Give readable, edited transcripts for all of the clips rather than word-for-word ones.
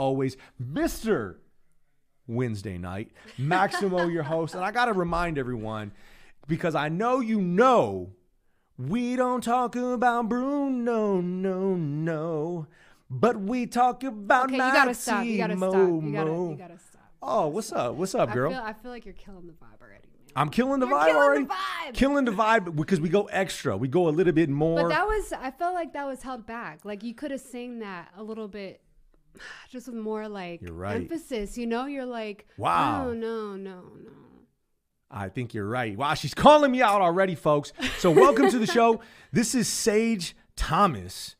always, Mr. Wednesday Night, Maximo, your host. And I got to remind everyone, because I know you know, we don't talk about Bruno, no. But we talk about okay, Maximo. You gotta stop. Oh, what's up? What's up, girl? I feel like you're killing the vibe already, man. I'm killing the You're vibe killing already? the vibe. Killing the vibe because we go extra. We go a little bit more. But I felt like that was held back. Like you could have sang that a little bit just with more like You're right. emphasis, you know? You're like, wow. No. I think you're right. Wow, she's calling me out already, folks. So welcome to the show. This is Saige Thomas.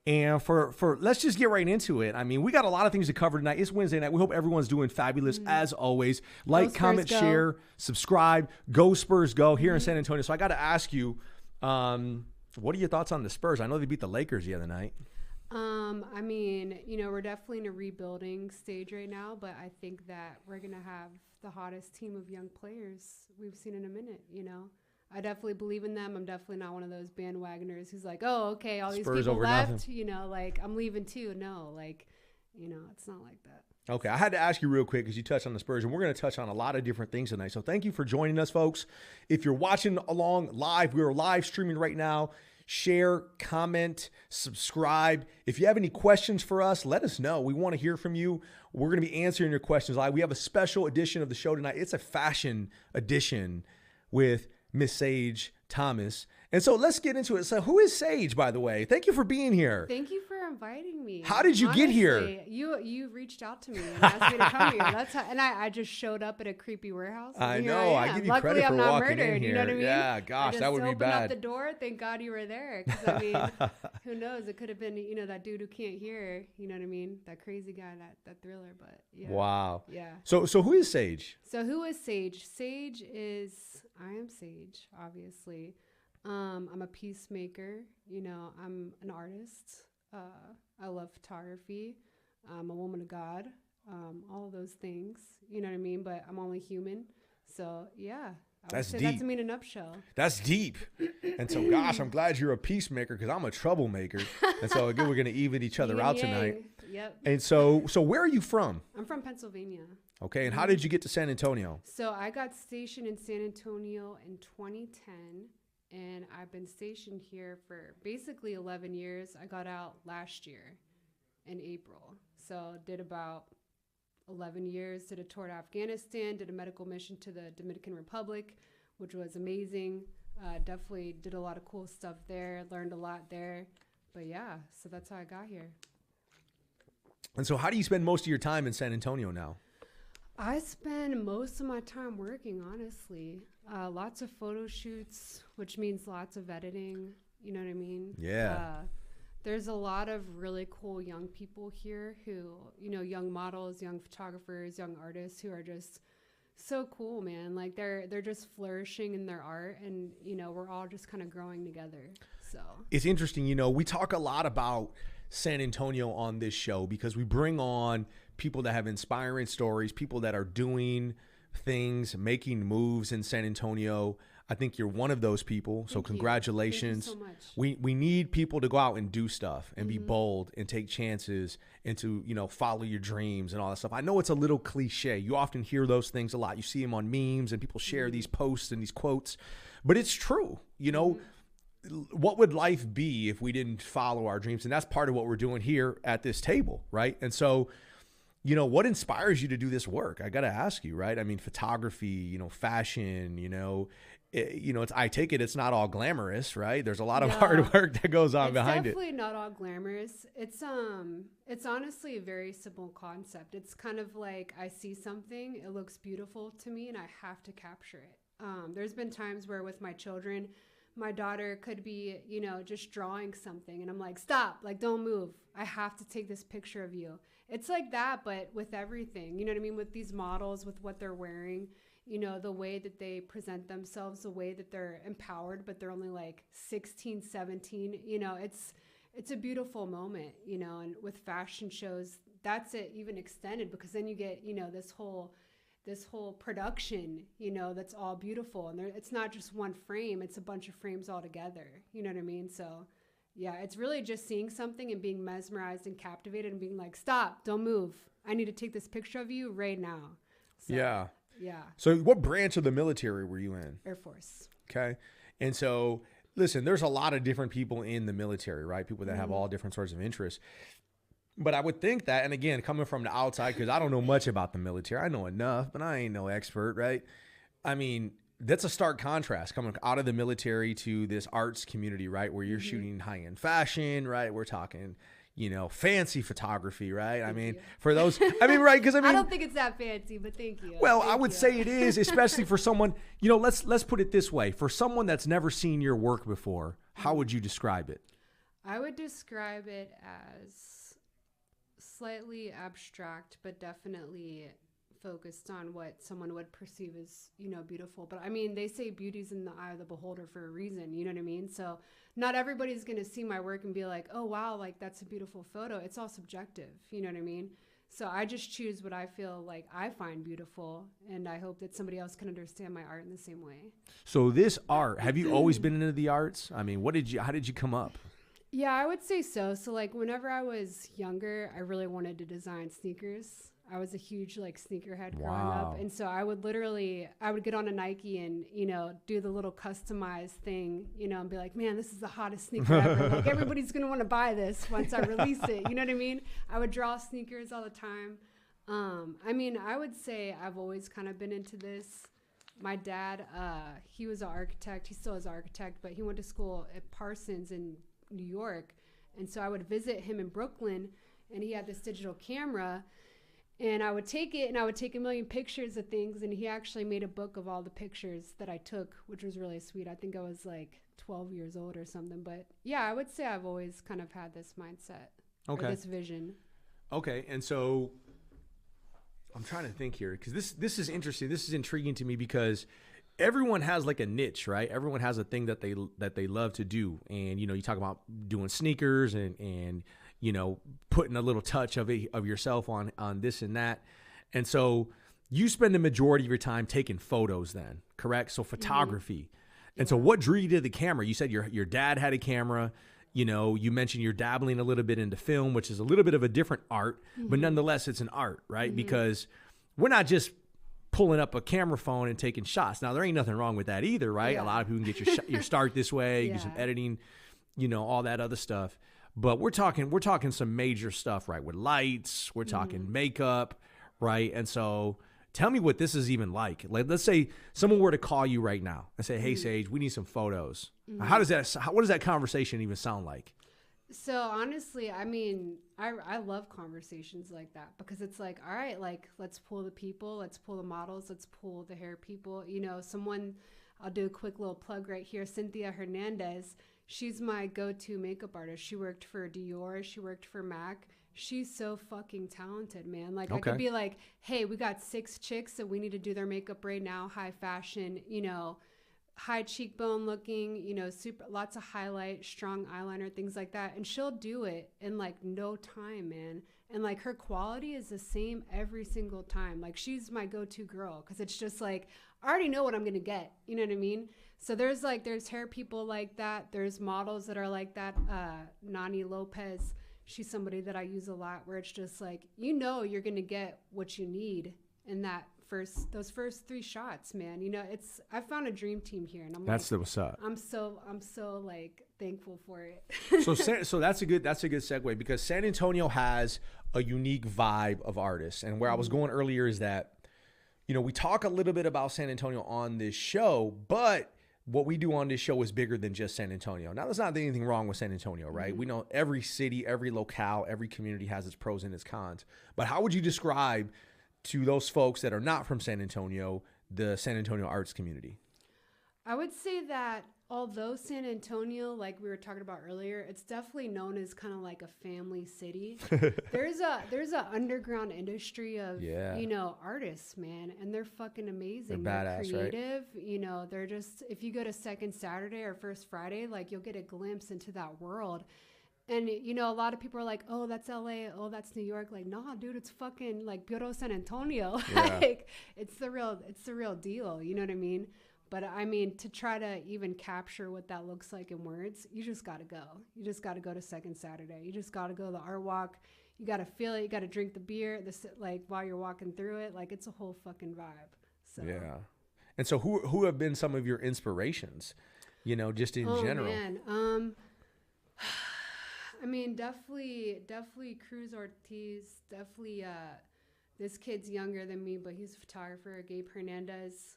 And for let's just get right into it. I mean, we got a lot of things to cover tonight. It's Wednesday night. We hope everyone's doing fabulous as always. Like, comment, share, subscribe. Go Spurs, go here in San Antonio. So I got to ask you, what are your thoughts on the Spurs? I know they beat the Lakers the other night. I mean, you know, we're definitely in a rebuilding stage right now, but I think that we're going to have the hottest team of young players we've seen in a minute, you know. I definitely believe in them. I'm definitely not one of those bandwagoners who's like, oh, okay, all these people left, you know, like I'm leaving too. No, like, you know, it's not like that. Okay, I had to ask you real quick because you touched on the Spurs, and we're going to touch on a lot of different things tonight. So thank you for joining us, folks. If you're watching along live, we're live streaming right now. Share, comment, subscribe. If you have any questions for us, let us know. We want to hear from you. We're going to be answering your questions live. We have a special edition of the show tonight. It's a fashion edition with Miss Saige Thomas. And so let's get into it. So who is Saige, by the way? Thank you for being here. Thank you for inviting me. How did you get here? You reached out to me and asked me to come here. That's how, and I just showed up at a creepy warehouse. I know. I give you Luckily, credit for I'm not walking murdered, in here. You know what I mean? Yeah, gosh, that would be bad. I just opened up the door. Thank God you were there. Because I mean, who knows? It could have been, you know, that dude who can't hear. You know what I mean? That crazy guy, that thriller. But yeah. Wow. Yeah. So who is Saige? So who is Saige? Saige is, I am Saige, obviously. I'm a peacemaker. You know, I'm an artist. I love photography. I'm a woman of God. All of those things. You know what I mean? But I'm only human. So yeah. That's deep. That's me in a nutshell. That's deep. And so, gosh, I'm glad you're a peacemaker because I'm a troublemaker. And so, again, we're going to even each other out tonight. Yep. And so where are you from? I'm from Pennsylvania. Okay. And how did you get to San Antonio? So I got stationed in San Antonio in 2010. And I've been stationed here for basically 11 years. I got out last year in April. So did about 11 years, did a tour to Afghanistan, did a medical mission to the Dominican Republic, which was amazing. Definitely did a lot of cool stuff there, learned a lot there. But yeah, so that's how I got here. And so how do you spend most of your time in San Antonio now? I spend most of my time working, honestly. Lots of photo shoots, which means lots of editing. You know what I mean? Yeah. There's a lot of really cool young people here who, you know, young models, young photographers, young artists who are just so cool, man. Like they're just flourishing in their art, and you know, we're all just kind of growing together. So it's interesting. You know, we talk a lot about San Antonio on this show because we bring on people that have inspiring stories, people that are doing things, making moves in San Antonio. I think you're one of those people. So congratulations. Thank you so much. We need people to go out and do stuff and be bold and take chances and to, you know, follow your dreams and all that stuff. I know it's a little cliche. You often hear those things a lot. You see them on memes and people share these posts and these quotes, but it's true. You know, what would life be if we didn't follow our dreams? And that's part of what we're doing here at this table, right? And so, you know, what inspires you to do this work? I got to ask you, right? I mean, photography, you know, fashion, I take it it's not all glamorous, right? There's a lot of hard work that goes on behind it. It's definitely not all glamorous. It's honestly a very simple concept. It's kind of like I see something, it looks beautiful to me, and I have to capture it. There's been times where with my children, my daughter could be, you know, just drawing something, and I'm like, stop, like, don't move. I have to take this picture of you. It's like that, but with everything, you know what I mean? With these models, with what they're wearing, you know, the way that they present themselves, the way that they're empowered, but they're only like 16, 17, you know, it's a beautiful moment, you know, and with fashion shows, that's it even extended, because then you get, you know, this whole production, you know, that's all beautiful. And it's not just one frame, it's a bunch of frames all together. You know what I mean? So yeah, it's really just seeing something and being mesmerized and captivated and being like, stop, don't move. I need to take this picture of you right now. So, yeah. Yeah. So what branch of the military were you in? Air Force. Okay. And so, listen, there's a lot of different people in the military, right? People that have all different sorts of interests. But I would think that, and again, coming from the outside, because I don't know much about the military. I know enough, but I ain't no expert, right? I mean, that's a stark contrast coming out of the military to this arts community, right? Where you're shooting high-end fashion, right? We're talking, you know, fancy photography, right? I mean, for those, I mean, right? Because I mean, I don't think it's that fancy, but thank you. Well, Thank I would you. say it is, especially for someone, you know, let's put it this way. For someone that's never seen your work before, how would you describe it? I would describe it as slightly abstract, but definitely focused on what someone would perceive as, you know, beautiful. But I mean, they say beauty's in the eye of the beholder for a reason, you know what I mean? So not everybody's going to see my work and be like, oh, wow, like that's a beautiful photo. It's all subjective, you know what I mean? So I just choose what I feel like I find beautiful, and I hope that somebody else can understand my art in the same way. So this art, have you always been into the arts? I mean, how did you come up? Yeah, I would say so. So like whenever I was younger, I really wanted to design sneakers. I was a huge like sneakerhead growing up. And so I would get on a Nike and, you know, do the little customized thing, you know, and be like, man, this is the hottest sneaker ever. Like everybody's going to want to buy this once I release it. You know what I mean? I would draw sneakers all the time. I mean, I would say I've always kind of been into this. My dad, he was an architect. He still is an architect, but he went to school at Parsons in New York. And so I would visit him in Brooklyn, and he had this digital camera, and I would take it and I would take a million pictures of things. And he actually made a book of all the pictures that I took, which was really sweet. I think I was like 12 years old or something. But yeah, I would say I've always kind of had this mindset, or this vision. Okay. And so I'm trying to think here, because this is interesting. This is intriguing to me because everyone has like a niche, right? Everyone has a thing that they love to do. And, you know, you talk about doing sneakers and you know, putting a little touch of yourself on this and that. And so you spend the majority of your time taking photos then, correct? So photography. And so what drew you to the camera? You said your dad had a camera. You know, you mentioned you're dabbling a little bit into film, which is a little bit of a different art, but nonetheless, it's an art, right? Because we're not just pulling up a camera phone and taking shots. Now, there ain't nothing wrong with that either, right? A lot of people can get your start this way, do some editing, you know, all that other stuff. But we're talking some major stuff, right? With lights, we're talking makeup, right? And so tell me what this is even like. Like, let's say someone were to call you right now and say, hey, Saige, we need some photos. What does that conversation even sound like? So honestly, I mean, I love conversations like that, because it's like, all right, like let's pull the people, let's pull the models, let's pull the hair people. You know, I'll do a quick little plug right here. Cynthia Hernandez, she's my go-to makeup artist. She worked for Dior, she worked for MAC. She's so fucking talented, man. Like I could be like, hey, we got 6 chicks that we need to do their makeup right now, high fashion, you know, high cheekbone looking, you know, super lots of highlight, strong eyeliner, things like that. And she'll do it in like no time, man. And like her quality is the same every single time. Like she's my go-to girl, because it's just like, I already know what I'm going to get. You know what I mean? So there's hair people like that. There's models that are like that. Nani Lopez, she's somebody that I use a lot, where it's just like, you know, you're going to get what you need in those first 3 shots, man. You know, I found a dream team here, and That's what's up. I'm so like thankful for it. So that's a good segue, because San Antonio has a unique vibe of artists. And where I was going earlier is that, you know, we talk a little bit about San Antonio on this show, but what we do on this show is bigger than just San Antonio. Now, there's not anything wrong with San Antonio, right? We know every city, every locale, every community has its pros and its cons. But how would you describe to those folks that are not from San Antonio, the San Antonio arts community? I would say that although San Antonio, like we were talking about earlier, it's definitely known as kind of like a family city. there's a underground industry of, you know, artists, man, and they're fucking amazing. They're badass, creative, right? You know, they're just, if you go to Second Saturday or First Friday, like you'll get a glimpse into that world. And, you know, a lot of people are like, oh, that's LA. Oh, that's New York. Like, nah, dude, it's fucking like Bureau San Antonio. Like, it's the real deal. You know what I mean? But I mean, to try to even capture what that looks like in words, you just got to go. You just got to go to Second Saturday. You just got to go to the art walk. you got to feel it. You got to drink the beer like while you're walking through it. Like it's a whole fucking vibe. So yeah. And so who have been some of your inspirations, you know, just in general? Man. I mean, definitely Cruz Ortiz, definitely, this kid's younger than me, but he's a photographer. Gabe Hernandez,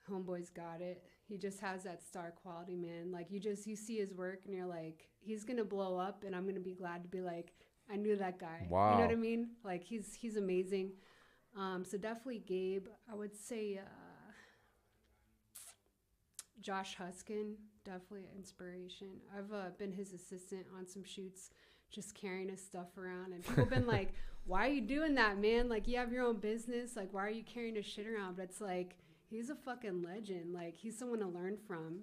homeboy's got it. He just has that star quality, man. Like you see his work and you're like, he's going to blow up and I'm going to be glad to be like, I knew that guy. Wow. You know what I mean? Like he's amazing. So definitely Gabe. I would say, Josh Huskin, definitely an inspiration. I've been his assistant on some shoots, just carrying his stuff around. And people have been like, why are you doing that, man? Like, you have your own business. Like, why are you carrying his shit around? But it's like, he's a fucking legend. Like, he's someone to learn from.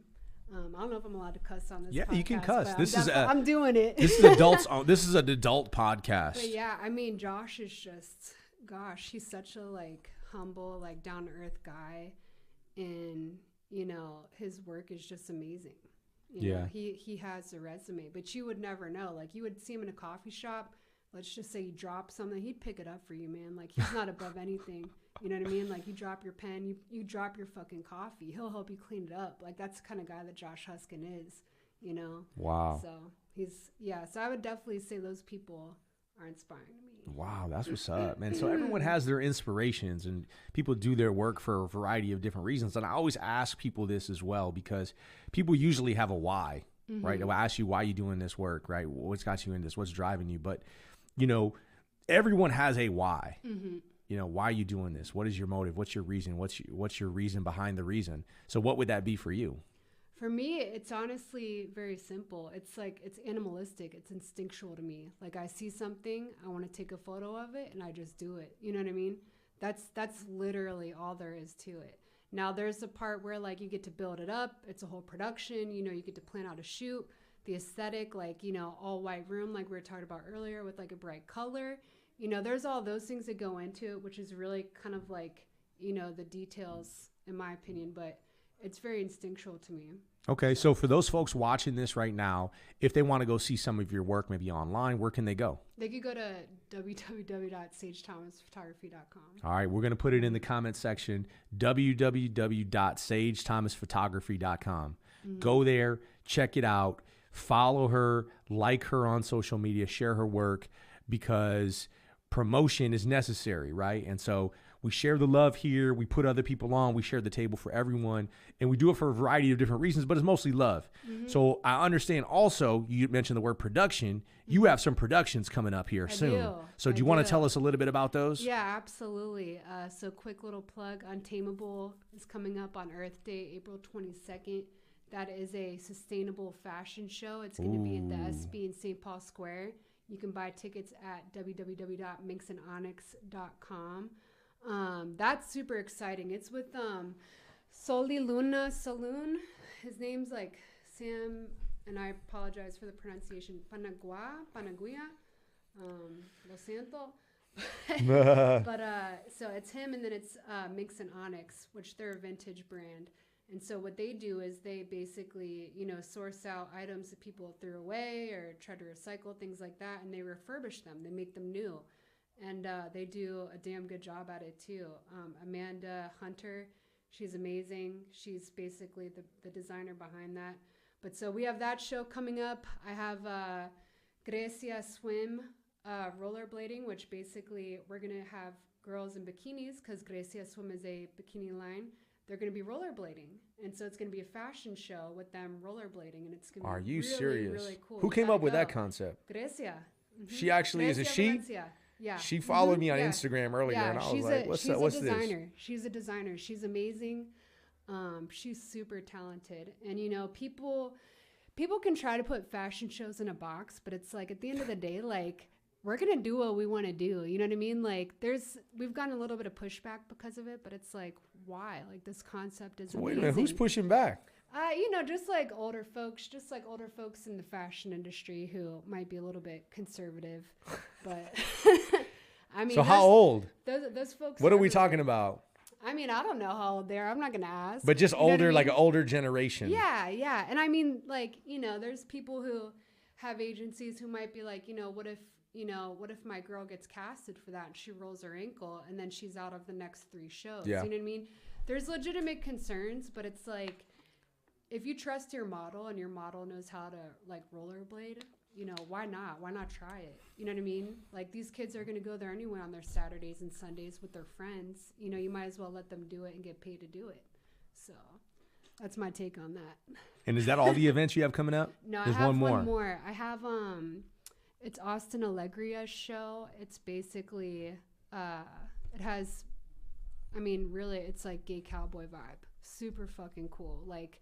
I don't know if I'm allowed to cuss on this podcast. Yeah, you can cuss. I'm doing it. This is adults. This is an adult podcast. But yeah, I mean, Josh is just, gosh, he's such a, like, humble, like, down-to-earth guy. And you know, his work is just amazing. You know, he has a resume, but you would never know. Like, you would see him in a coffee shop. Let's just say you drop something, he'd pick it up for you, man. Like, he's not above anything. You know what I mean? Like, you drop your pen, you drop your fucking coffee, he'll help you clean it up. Like, that's the kind of guy that Josh Huskin is, you know? Wow. So so I would definitely say those people are inspiring to me. Wow, that's what's up, man. So everyone has their inspirations, and people do their work for a variety of different reasons. And I always ask people this as well, because people usually have a why, right? They'll ask you, why are you doing this work, right? What's got you in this? What's driving you? But, you know, everyone has a why. You know, why are you doing this? What is your motive? What's your reason? What's your reason behind the reason? So what would that be for you? For me, it's honestly very simple. It's like, it's animalistic. It's instinctual to me. Like, I see something, I want to take a photo of it, and I just do it. You know what I mean? That's literally all there is to it. Now, there's a part where, like, you get to build it up. It's a whole production. You know, you get to plan out a shoot. The aesthetic, like, you know, all white room, like we were talking about earlier, with, like, a bright color. You know, there's all those things that go into it, which is really kind of like, you know, the details, in my opinion. But it's very instinctual to me. Okay, so for those folks watching this right now, if they want to go see some of your work, maybe online, where can they go? They could go to www.sagethomasphotography.com. All right, we're going to put it in the comment section, www.sagethomasphotography.com. Go there, check it out, follow her, like her on social media, share her work, because promotion is necessary, right? And so we share the love here. We put other people on. We share the table for everyone. And we do it for a variety of different reasons, but it's mostly love. So I understand also, you mentioned the word production. You have some productions coming up here soon. So do you want to tell us a little bit about those? Yeah, absolutely. So quick little plug. Untamable is coming up on Earth Day, April 22nd. That is a sustainable fashion show. It's going to be at the SB in St. Paul Square. You can buy tickets at www.minxandonyx.com. That's super exciting. It's with Soli Luna Saloon. His name's like Sam, and I apologize for the pronunciation. Panaguia. Lo siento. But so it's him, and then it's Minx and Onyx, which they're a vintage brand. And so what they do is they basically, you know, source out items that people threw away or try to recycle, things like that, and they refurbish them. They make them new. And they do a damn good job at it, too. Amanda Hunter, she's amazing. She's basically the designer behind that. But so we have that show coming up. I have Grecia Swim rollerblading, which basically we're going to have girls in bikinis, because Grecia Swim is a bikini line. They're going to be rollerblading. And so it's going to be a fashion show with them rollerblading. And it's going to be really cool. Who came up with that concept? Grecia. She actually is a she? Valencia. Yeah. She followed me on Instagram earlier, and I was like, what's this? She's a designer. She's amazing. She's super talented. And, you know, people can try to put fashion shows in a box, but it's like, at the end of the day, like, we're going to do what we want to do. You know what I mean? Like, we've gotten a little bit of pushback because of it, but it's like, why? Like, this concept is amazing. Wait a minute, who's pushing back? You know, just like older folks in the fashion industry who might be a little bit conservative, but I mean, so how old? Those folks. What are we talking about? I mean, I don't know how old they are. I'm not going to ask. But just older, like an older generation. Yeah. And I mean, like, you know, there's people who have agencies who might be like, you know, what if, you know, what if my girl gets casted for that and she rolls her ankle and then she's out of the next 3 shows? Yeah. You know what I mean? There's legitimate concerns, but it's like, if you trust your model and your model knows how to like rollerblade, you know, why not? Why not try it? You know what I mean? Like, these kids are going to go there anyway on their Saturdays and Sundays with their friends. You know, you might as well let them do it and get paid to do it. So that's my take on that. And is that all the events you have coming up? No, There's I have one one more. more. I have it's Austin Allegria's show. It's basically it has, I mean, really, it's like gay cowboy vibe. Super fucking cool. Like,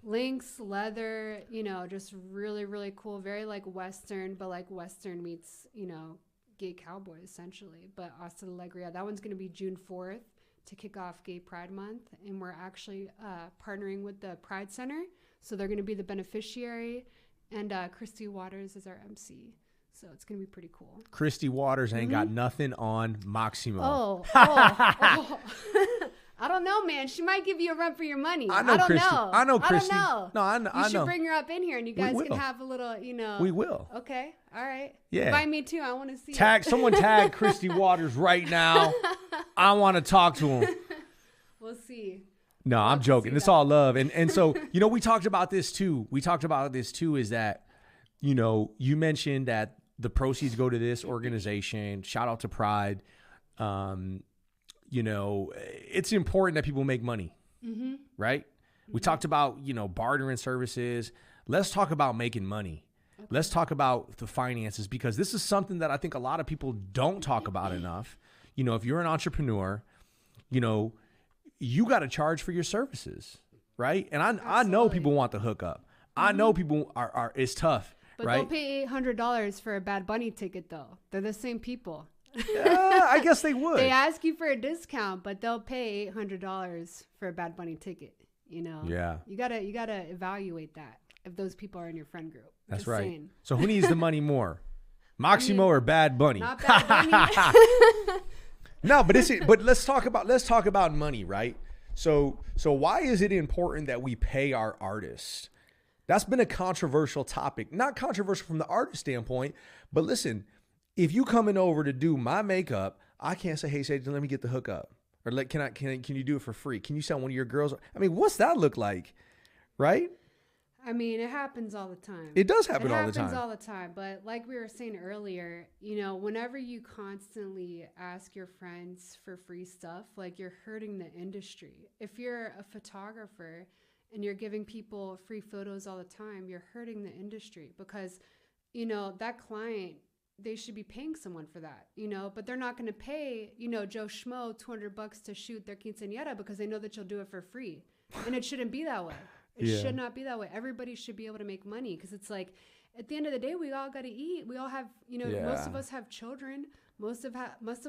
links, leather, you know, just really, really cool. Very like Western, but like Western meets, you know, gay cowboy essentially. But Austin Allegria, that one's going to be June 4th to kick off Gay Pride Month. And we're actually partnering with the Pride Center. So they're going to be the beneficiary. And Christy Waters is our MC. So it's going to be pretty cool. Christy Waters ain't got nothing on Maximo. Oh. I don't know, man. She might give you a run for your money. I don't Christy. know. I know Christy. I don't know. No, I know. You should bring her up in here, and you guys will. can have a little, you know. We will. Okay. All right. Yeah. Invite me too. I want to see Someone tag Christy Waters right now. I want to talk to him. We'll see. No, I'm joking. It's all love. And so, you know, we talked about this too. Is that, you know, you mentioned that the proceeds go to this organization. Shout out to Pride. You know, it's important that people make money, right? We talked about, you know, bartering services. Let's talk about making money. Okay. Let's talk about the finances, because this is something that I think a lot of people don't talk about enough. You know, if you're an entrepreneur, you know, you got to charge for your services, right? And I know people want the hookup. I know people are it's tough, but right? They'll pay $800 for a Bad Bunny ticket, though. They're the same people. I guess they would. They ask you for a discount, but they'll pay $800 for a Bad Bunny ticket. You know, yeah. You gotta evaluate that if those people are in your friend group. That's Just right. saying. So who needs the money more, Maximo or Bad Bunny? Not Bad Bunny. No, but let's talk about money, right? So why is it important that we pay our artists? That's been a controversial topic. Not controversial from the artist standpoint, but listen. If you coming over to do my makeup, I can't say, hey, Saige, let me get the hookup. Or can you do it for free? Can you send one of your girls? I mean, what's that look like? Right? I mean, it happens all the time. It does happen all the time. It happens all the time. But like we were saying earlier, you know, whenever you constantly ask your friends for free stuff, like, you're hurting the industry. If you're a photographer and you're giving people free photos all the time, you're hurting the industry, because, you know, that client, they should be paying someone for that, you know, but they're not going to pay, you know, Joe Schmo $200 to shoot their quinceañera because they know that you'll do it for free. And it shouldn't be that way. It should not be that way. Everybody should be able to make money, because it's like, at the end of the day, we all got to eat. We all have, you know, most of us have children. Most of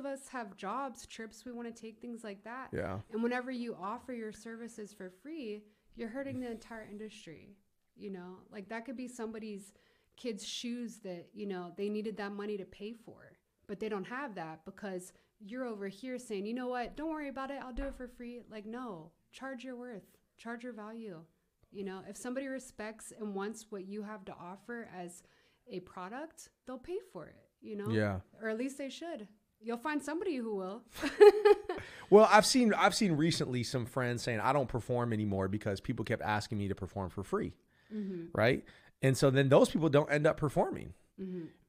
us have jobs, trips we want to take, things like that. Yeah. And whenever you offer your services for free, you're hurting the entire industry. You know, like, that could be somebody's kids' shoes that, you know, they needed that money to pay for, but they don't have that because you're over here saying, you know what, don't worry about it, I'll do it for free. Like, no, charge your worth, charge your value. You know, if somebody respects and wants what you have to offer as a product, they'll pay for it, you know? Yeah. Or at least they should. You'll find somebody who will. Well, I've seen recently some friends saying I don't perform anymore because people kept asking me to perform for free. Right? And so then those people don't end up performing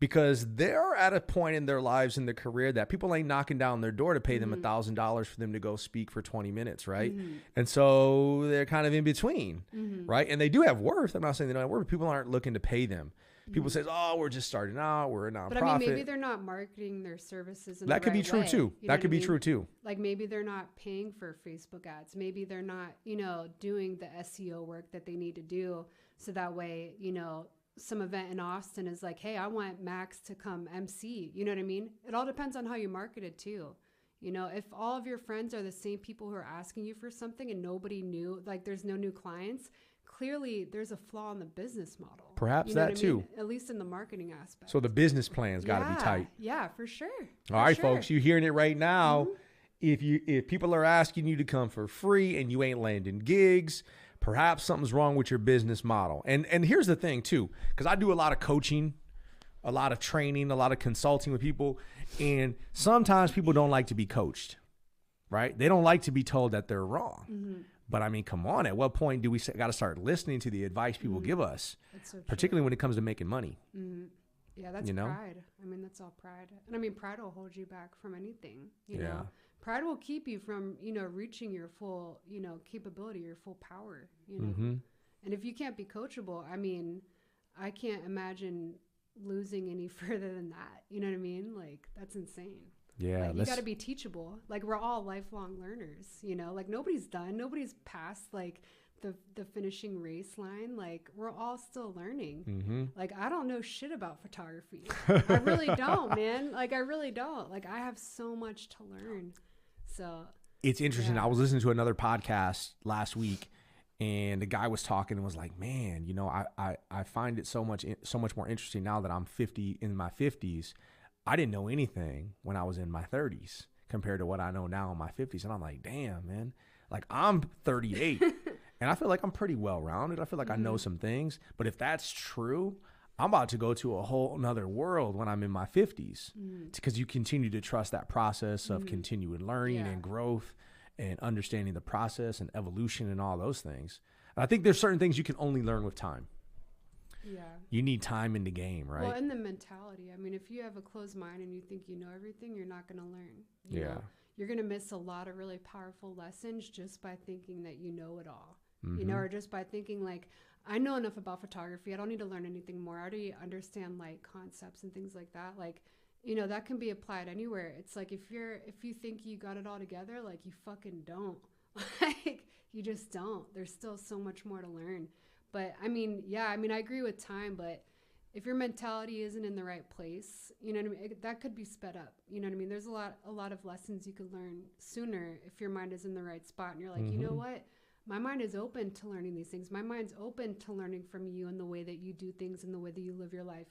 because they're at a point in their lives, in their career, that people ain't knocking down their door to pay them $1,000 for them to go speak for 20 minutes. Right. And so they're kind of in between. Right. And they do have worth. I'm not saying they don't have worth. People aren't looking to pay them. People say, oh, we're just starting out. We're a nonprofit. But I mean, maybe they're not marketing their services in that the could right be true way. too. You know That could what I be mean? true too. Like, maybe they're not paying for Facebook ads. Maybe they're not, you know, doing the SEO work that they need to do. So that way, you know, some event in Austin is like, hey, I want Max to come MC. You know what I mean? It all depends on how you market it too. You know, if all of your friends are the same people who are asking you for something and nobody knew, like, there's no new clients, clearly there's a flaw in the business model. Perhaps you know that what I too. mean? At least in the marketing aspect. So the business plan's got to be tight. Yeah, for sure. All right, folks, you hearing it right now. If people are asking you to come for free and you ain't landing gigs, perhaps something's wrong with your business model. And here's the thing too, because I do a lot of coaching a lot of training, a lot of consulting with people. And sometimes people don't like to be coached, right? They don't like to be told that they're wrong. Mm-hmm. But I mean, come on, at what point do we got to start listening to the advice people give us, so particularly when it comes to making money? Mm-hmm. Yeah, that's pride. I mean, that's all pride. And I mean, pride will hold you back from anything, you know? Pride will keep you from, reaching your full, capability, your full power, Mm-hmm. And if you can't be coachable, I mean, I can't imagine losing any further than that. You know what I mean? Like, that's insane. Yeah. Like, you got to be teachable. Like, we're all lifelong learners, like nobody's done. Nobody's past like the finishing race line. Like, we're all still learning. Mm-hmm. Like, I don't know shit about photography. I really don't, man. Like, I really don't. Like, I have so much to learn. So it's interesting. I was listening to another podcast last week, and the guy was talking and was like, man, I find it so much more interesting now that I'm 50 in my 50s. I didn't know anything when I was in my 30s compared to what I know now in my 50s. And I'm like, damn, man, like I'm 38 and I feel like I'm pretty well-rounded. I feel like I know some things, but if that's true, I'm about to go to a whole nother world when I'm in my 50s because you continue to trust that process of continuing learning and growth and understanding the process and evolution and all those things. And I think there's certain things you can only learn with time. Yeah. You need time in the game, right? Well, and the mentality. I mean, if you have a closed mind and you think you know everything, you're not going to learn. You know? You're going to miss a lot of really powerful lessons just by thinking that you know it all, or just by thinking like, I know enough about photography. I don't need to learn anything more. I already understand like concepts and things like that. Like, that can be applied anywhere. It's like, if you think you got it all together, like you fucking don't. Like, you just don't. There's still so much more to learn. But I mean, I agree with time, but if your mentality isn't in the right place, you know what I mean? That could be sped up. You know what I mean? There's a lot of lessons you could learn sooner if your mind is in the right spot and you're like, you know what? My mind is open to learning these things. My mind's open to learning from you and the way that you do things and the way that you live your life,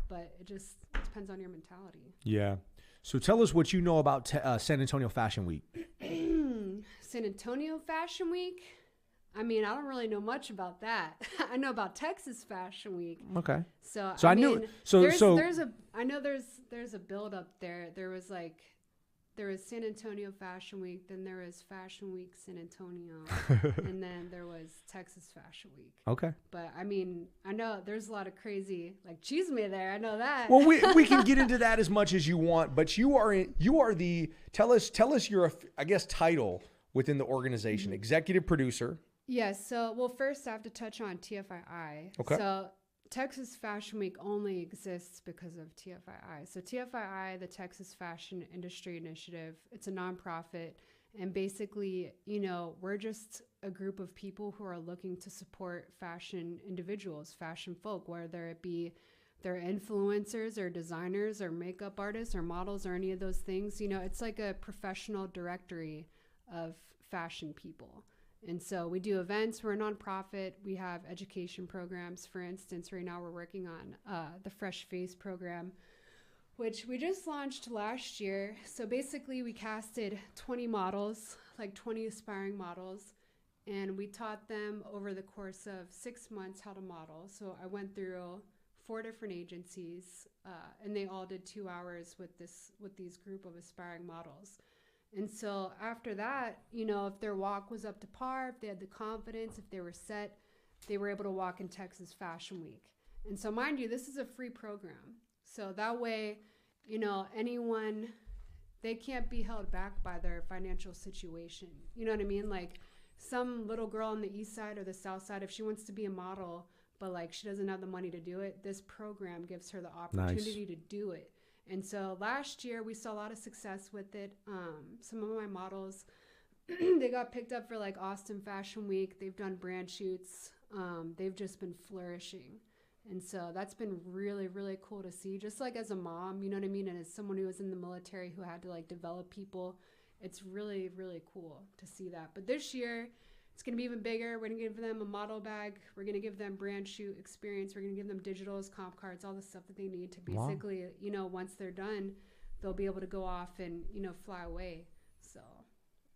But it just depends on your mentality. Yeah. So tell us what you know about San Antonio Fashion Week. San Antonio Fashion Week? I mean, I don't really know much about that. I know about Texas Fashion Week. Okay. So I knew. I know there's a build up there. There was San Antonio Fashion Week, then there was Fashion Week San Antonio, and then there was Texas Fashion Week. Okay. But I mean, I know there's a lot of crazy chisme there. I know that. Well, we can get into that as much as you want, but you are the tell us your, I guess, title within the organization, executive producer. Yes. So, well, first I have to touch on TFII. Okay. So, Texas Fashion Week only exists because of TFII. So, TFII, the Texas Fashion Industry Initiative, it's a nonprofit. And basically, we're just a group of people who are looking to support fashion individuals, fashion folk, whether it be they're influencers or designers or makeup artists or models or any of those things. It's like a professional directory of fashion people. And so we do events. We're a nonprofit. We have education programs. For instance, right now we're working on the Fresh Face program, which we just launched last year. So basically we casted 20 models, 20 aspiring models, and we taught them over the course of 6 months how to model. So I went through 4 different agencies, and they all did 2 hours with these group of aspiring models. And so after that, if their walk was up to par, if they had the confidence, if they were set, they were able to walk in Texas Fashion Week. And so mind you, this is a free program. So that way, anyone, they can't be held back by their financial situation. You know what I mean? Like some little girl on the east side or the south side, if she wants to be a model, but she doesn't have the money to do it, this program gives her the opportunity to do it. And so last year we saw a lot of success with it. Some of my models, they got picked up for Austin Fashion Week. They've done brand shoots. They've just been flourishing. And so that's been really, really cool to see. Just as a mom, you know what I mean? And as someone who was in the military who had to develop people, it's really, really cool to see that. But this year, it's going to be even bigger. We're going to give them a model bag. We're going to give them brand shoot experience. We're going to give them digitals, comp cards, all the stuff that they need to basically, once they're done, they'll be able to go off and, fly away. So,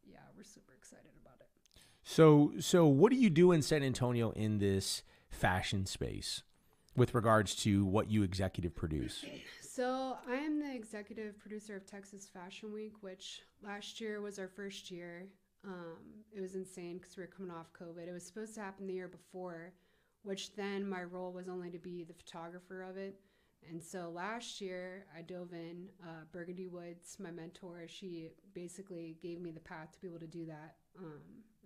yeah, we're super excited about it. So what do you do in San Antonio in this fashion space? with regards to what you executive produce? So I am the executive producer of Texas Fashion Week, which last year was our first year. It was insane because we were coming off COVID. It was supposed to happen the year before, which then my role was only to be the photographer of it. And so last year I dove in. Burgundy Woods, my mentor, she basically gave me the path to be able to do that.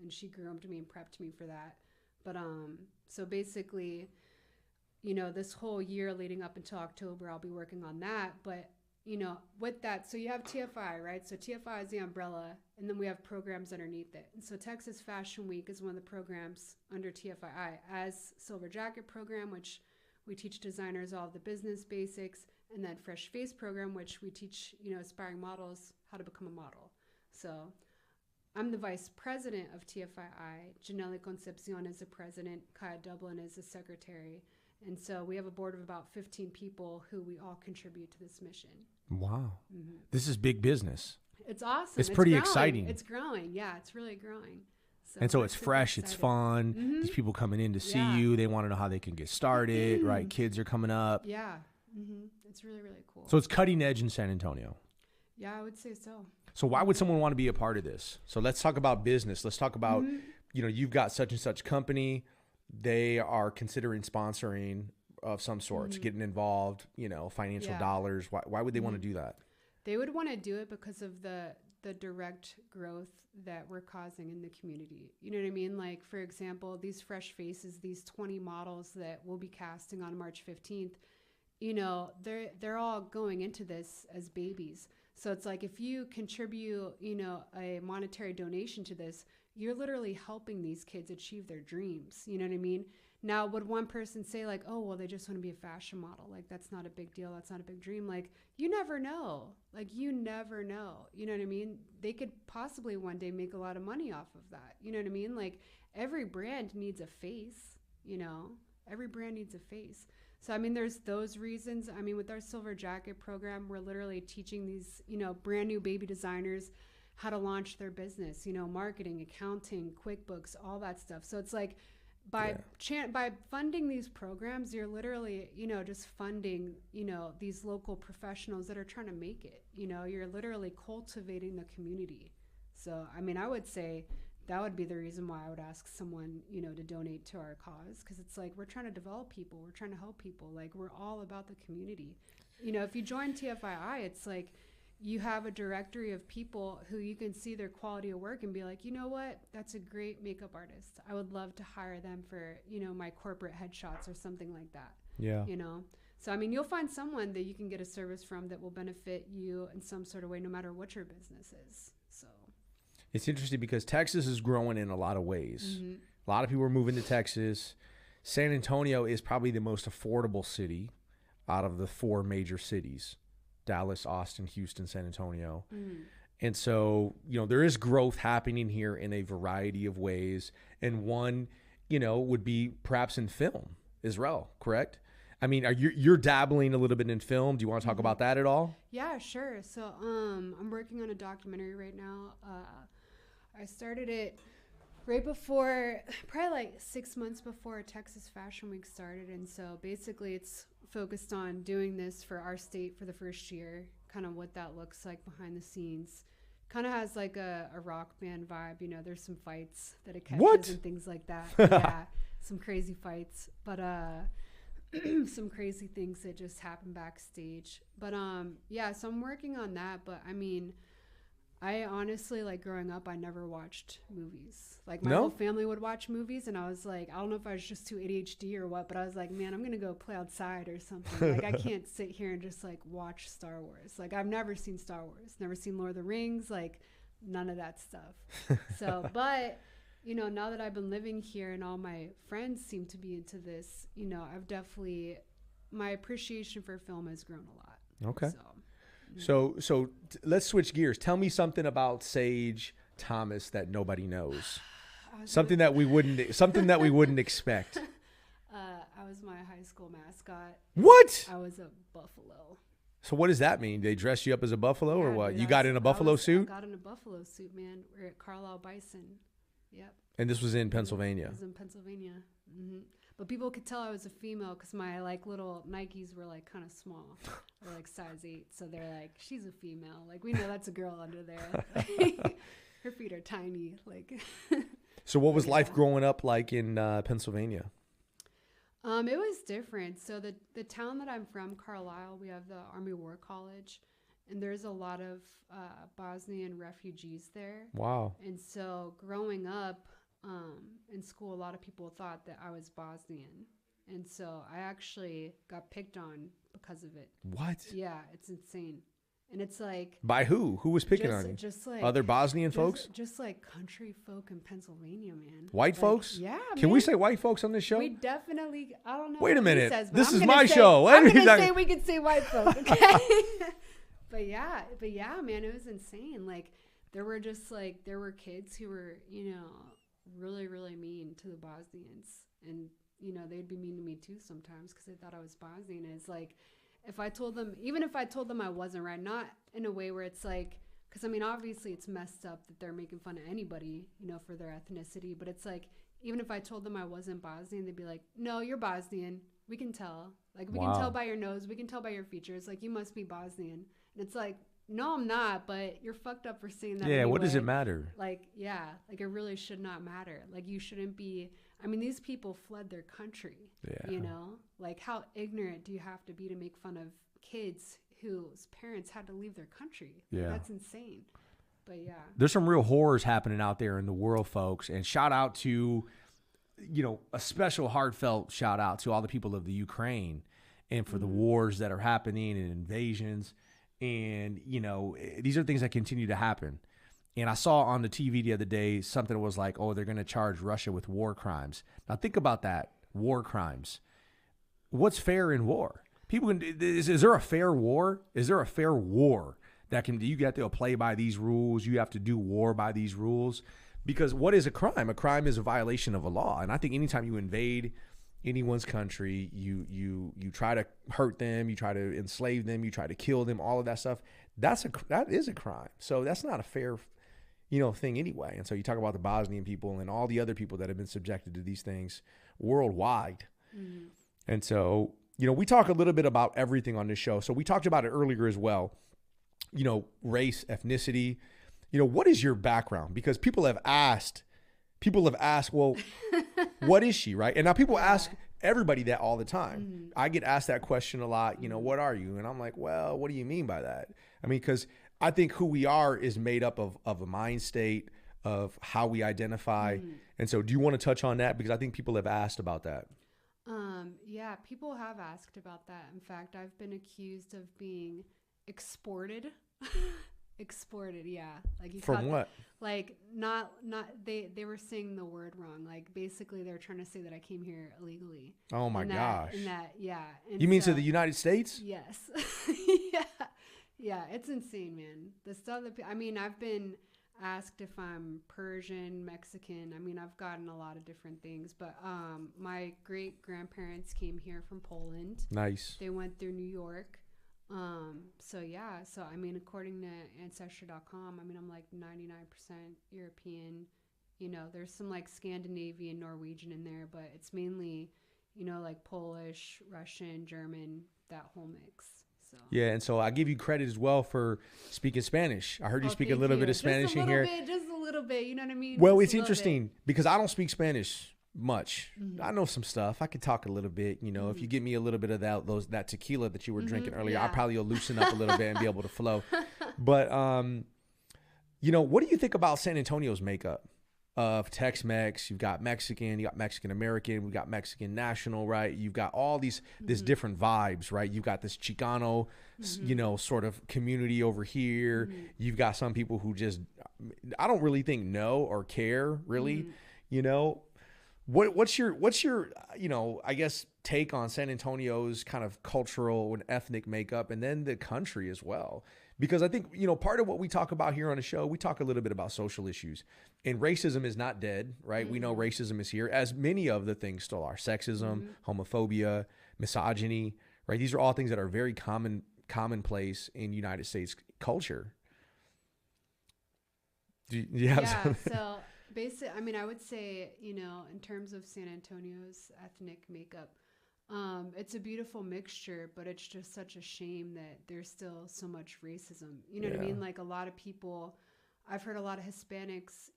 And she groomed me and prepped me for that. But so basically, you know, this whole year leading up until October, I'll be working on that. But, you know, with that, so you have TFI, right? So TFI is the umbrella, and then we have programs underneath it. And so Texas Fashion Week is one of the programs under TFII, as Silver Jacket program, which we teach designers all of the business basics, and then Fresh Face program, which we teach, you know, aspiring models how to become a model. So I'm the vice president of TFII. Janelle Concepcion is the president. Kaya Dublin is the secretary. And so we have a board of about 15 people who we all contribute to this mission. Wow. Mm-hmm. This is big business. It's awesome. It's pretty growing. exciting. It's growing. Yeah, it's really growing. And so it's fresh, excited. It's fun. Mm-hmm. These people coming in to see you. They want to know how they can get started, right? Kids are coming up. Yeah. Mm-hmm. It's really, really cool. So it's cutting edge in San Antonio. Yeah, I would say so. So why would someone want to be a part of this? So let's talk about business. Let's talk about, you know, you've got such and such company. They are considering sponsoring of some sorts, getting involved, you know, financial dollars. Why would they want to do that? They would want to do it because of the direct growth that we're causing in the community. You know what I mean? Like, for example, these fresh faces, these 20 models that we'll be casting on March 15th, you know, they're all going into this as babies. So it's like, if you contribute, you know, a monetary donation to this, you're literally helping these kids achieve their dreams. You know what I mean? Now, would one person say like, oh, well, they just want to be a fashion model? Like, that's not a big deal. That's not a big dream. Like, you never know. Like, you never know. You know what I mean? They could possibly one day make a lot of money off of that. You know what I mean? Like, every brand needs a face, you know? Every brand needs a face. So, I mean, there's those reasons. I mean, with our Silver Jacket program, we're literally teaching these, you know, brand new baby designers how to launch their business, you know, marketing, accounting, QuickBooks, all that stuff. So it's like, by funding these programs, you're literally, you know, just funding, you know, these local professionals that are trying to make it. You know, you're literally cultivating the community. So, I mean, I would say that would be the reason why I would ask someone, you know, to donate to our cause, because it's like, we're trying to develop people. We're trying to help people. Like, we're all about the community. You know, if you join TFII, it's like, you have a directory of people who you can see their quality of work and be like, you know what, that's a great makeup artist. I would love to hire them for, you know, my corporate headshots or something like that. Yeah. You know? So, I mean, you'll find someone that you can get a service from that will benefit you in some sort of way, no matter what your business is. So it's interesting because Texas is growing in a lot of ways. Mm-hmm. A lot of people are moving to Texas. San Antonio is probably the most affordable city out of the 4 major cities. Dallas, Austin, Houston, San Antonio. And so, you know, there is growth happening here in a variety of ways. And one, you know, would be perhaps in film as well, correct? I mean, you're dabbling a little bit in film. Do you want to talk about that at all? Yeah, sure. So I'm working on a documentary right now. I started it right before, probably like 6 months before Texas Fashion Week started. And so basically it's focused on doing this for our state for the first year, kind of what that looks like behind the scenes. Kind of has like a rock band vibe, you know, there's some fights that it catches and things like that. Yeah, some crazy fights, but some crazy things that just happen backstage. But yeah, so I'm working on that. But I mean, I honestly, like, growing up, I never watched movies. Like, my whole family would watch movies, and I was like, I don't know if I was just too ADHD or what, but I was like, man, I'm going to go play outside or something. Like, I can't sit here and just, like, watch Star Wars. Like, I've never seen Star Wars, never seen Lord of the Rings, like, none of that stuff. So, but, you know, now that I've been living here and all my friends seem to be into this, you know, I've definitely, my appreciation for film has grown a lot. Okay. So let's switch gears. Tell me something about Saige Thomas that nobody knows. Something that we wouldn't expect. I was my high school mascot. What? I was a buffalo. So what does that mean? They dressed you up as a buffalo or what? Dude, you got in a buffalo suit? I got in a buffalo suit, man. We're at Carlisle Bison. Yep. And this was in Pennsylvania. It was in Pennsylvania. Mm-hmm. But people could tell I was a female because my like little Nikes were like kind of small, or like size 8. So they're like, she's a female. Like we know that's a girl under there. Her feet are tiny. Like. So what was life growing up like in Pennsylvania? It was different. So the town that I'm from, Carlisle, we have the Army War College, and there's a lot of Bosnian refugees there. Wow. And so growing up in school, a lot of people thought that I was Bosnian. And so I actually got picked on because of it. What? Yeah, it's insane. And it's like... By who? Who was picking on you? Just like... Other Bosnian folks? Just like country folk in Pennsylvania, man. White folks? Yeah, Can we say white folks on this show? We definitely... I don't know. Wait a minute. Says, this is my show. I'm going to say we could say white folks, okay? But yeah, man, it was insane. Like, there were kids who were, really, really mean to the Bosnians. And, they'd be mean to me too sometimes because they thought I was Bosnian. And it's like... even if I told them I wasn't, right, not in a way where it's like, because I mean, obviously it's messed up that they're making fun of anybody, for their ethnicity, but it's like, even if I told them I wasn't Bosnian, they'd be like, no, you're Bosnian. We can tell. Like, we can tell by your nose. We can tell by your features. Like, you must be Bosnian. And it's like, no, I'm not, but you're fucked up for saying that. Yeah, anyway. what does it matter? Like, yeah, like it really should not matter. Like, you shouldn't be... I mean, these people fled their country, Like, how ignorant do you have to be to make fun of kids whose parents had to leave their country? Like, that's insane. But, yeah. There's some real horrors happening out there in the world, folks. And shout out to, a special heartfelt shout out to all the people of the Ukraine and for the wars that are happening and invasions. And, these are things that continue to happen. And I saw on the TV the other day something that was like, oh, they're going to charge Russia with war crimes. Now think about that, war crimes. What's fair in war? Is there a fair war? Is there a fair war that you have to play by these rules? You have to do war by these rules? Because what is a crime? A crime is a violation of a law. And I think anytime you invade anyone's country, you try to hurt them, you try to enslave them, you try to kill them, all of that stuff, that is a crime. So that's not a fair thing anyway. And so you talk about the Bosnian people and all the other people that have been subjected to these things worldwide. Mm-hmm. And so, we talk a little bit about everything on this show. So we talked about it earlier as well, race, ethnicity, what is your background? Because people have asked, well, what is she? Right. And now people ask everybody that all the time. Mm-hmm. I get asked that question a lot, what are you? And I'm like, well, what do you mean by that? I mean, because I think who we are is made up of a mind state, of how we identify. Mm. And so do you want to touch on that? Because I think people have asked about that. Yeah, people have asked about that. In fact, I've been accused of being exported. Exported, yeah. Like you from what? Like not they were saying the word wrong. Like basically they're trying to say that I came here illegally. Oh my gosh. Yeah. And you mean to the United States? Yes. Yeah. Yeah, it's insane, man. The stuff that I've been asked if I'm Persian, Mexican. I mean, I've gotten a lot of different things, but my great grandparents came here from Poland. Nice. They went through New York. So I mean, according to ancestry.com, I mean, I'm like 99% European. There's some like Scandinavian, Norwegian in there, but it's mainly, like Polish, Russian, German, that whole mix. So. Yeah, and so I give you credit as well for speaking Spanish. I heard you speak a little bit of Spanish in here. Just a little bit, you know what I mean? Well, it's interesting because I don't speak Spanish much. Mm-hmm. I know some stuff. I could talk a little bit. If you give me a little bit of that tequila that you were drinking earlier, I probably will loosen up a little bit and be able to flow. But what do you think about San Antonio's makeup of Tex-Mex? You've got Mexican, you got Mexican American, we got Mexican national, right? You've got all this different vibes, right? You've got this Chicano, sort of community over here. Mm-hmm. You've got some people who just, I don't really think know or care really, What's your I guess take on San Antonio's kind of cultural and ethnic makeup, and then the country as well? Because I think, part of what we talk about here on the show, we talk a little bit about social issues, and racism is not dead, right? Mm-hmm. We know racism is here, as many of the things still are: sexism, homophobia, misogyny, right? These are all things that are very commonplace in United States culture. Do you have something? So Basically, I mean, I would say, in terms of San Antonio's ethnic makeup, it's a beautiful mixture, but it's just such a shame that there's still so much racism. You know what I mean? Like a lot of people, I've heard a lot of Hispanics,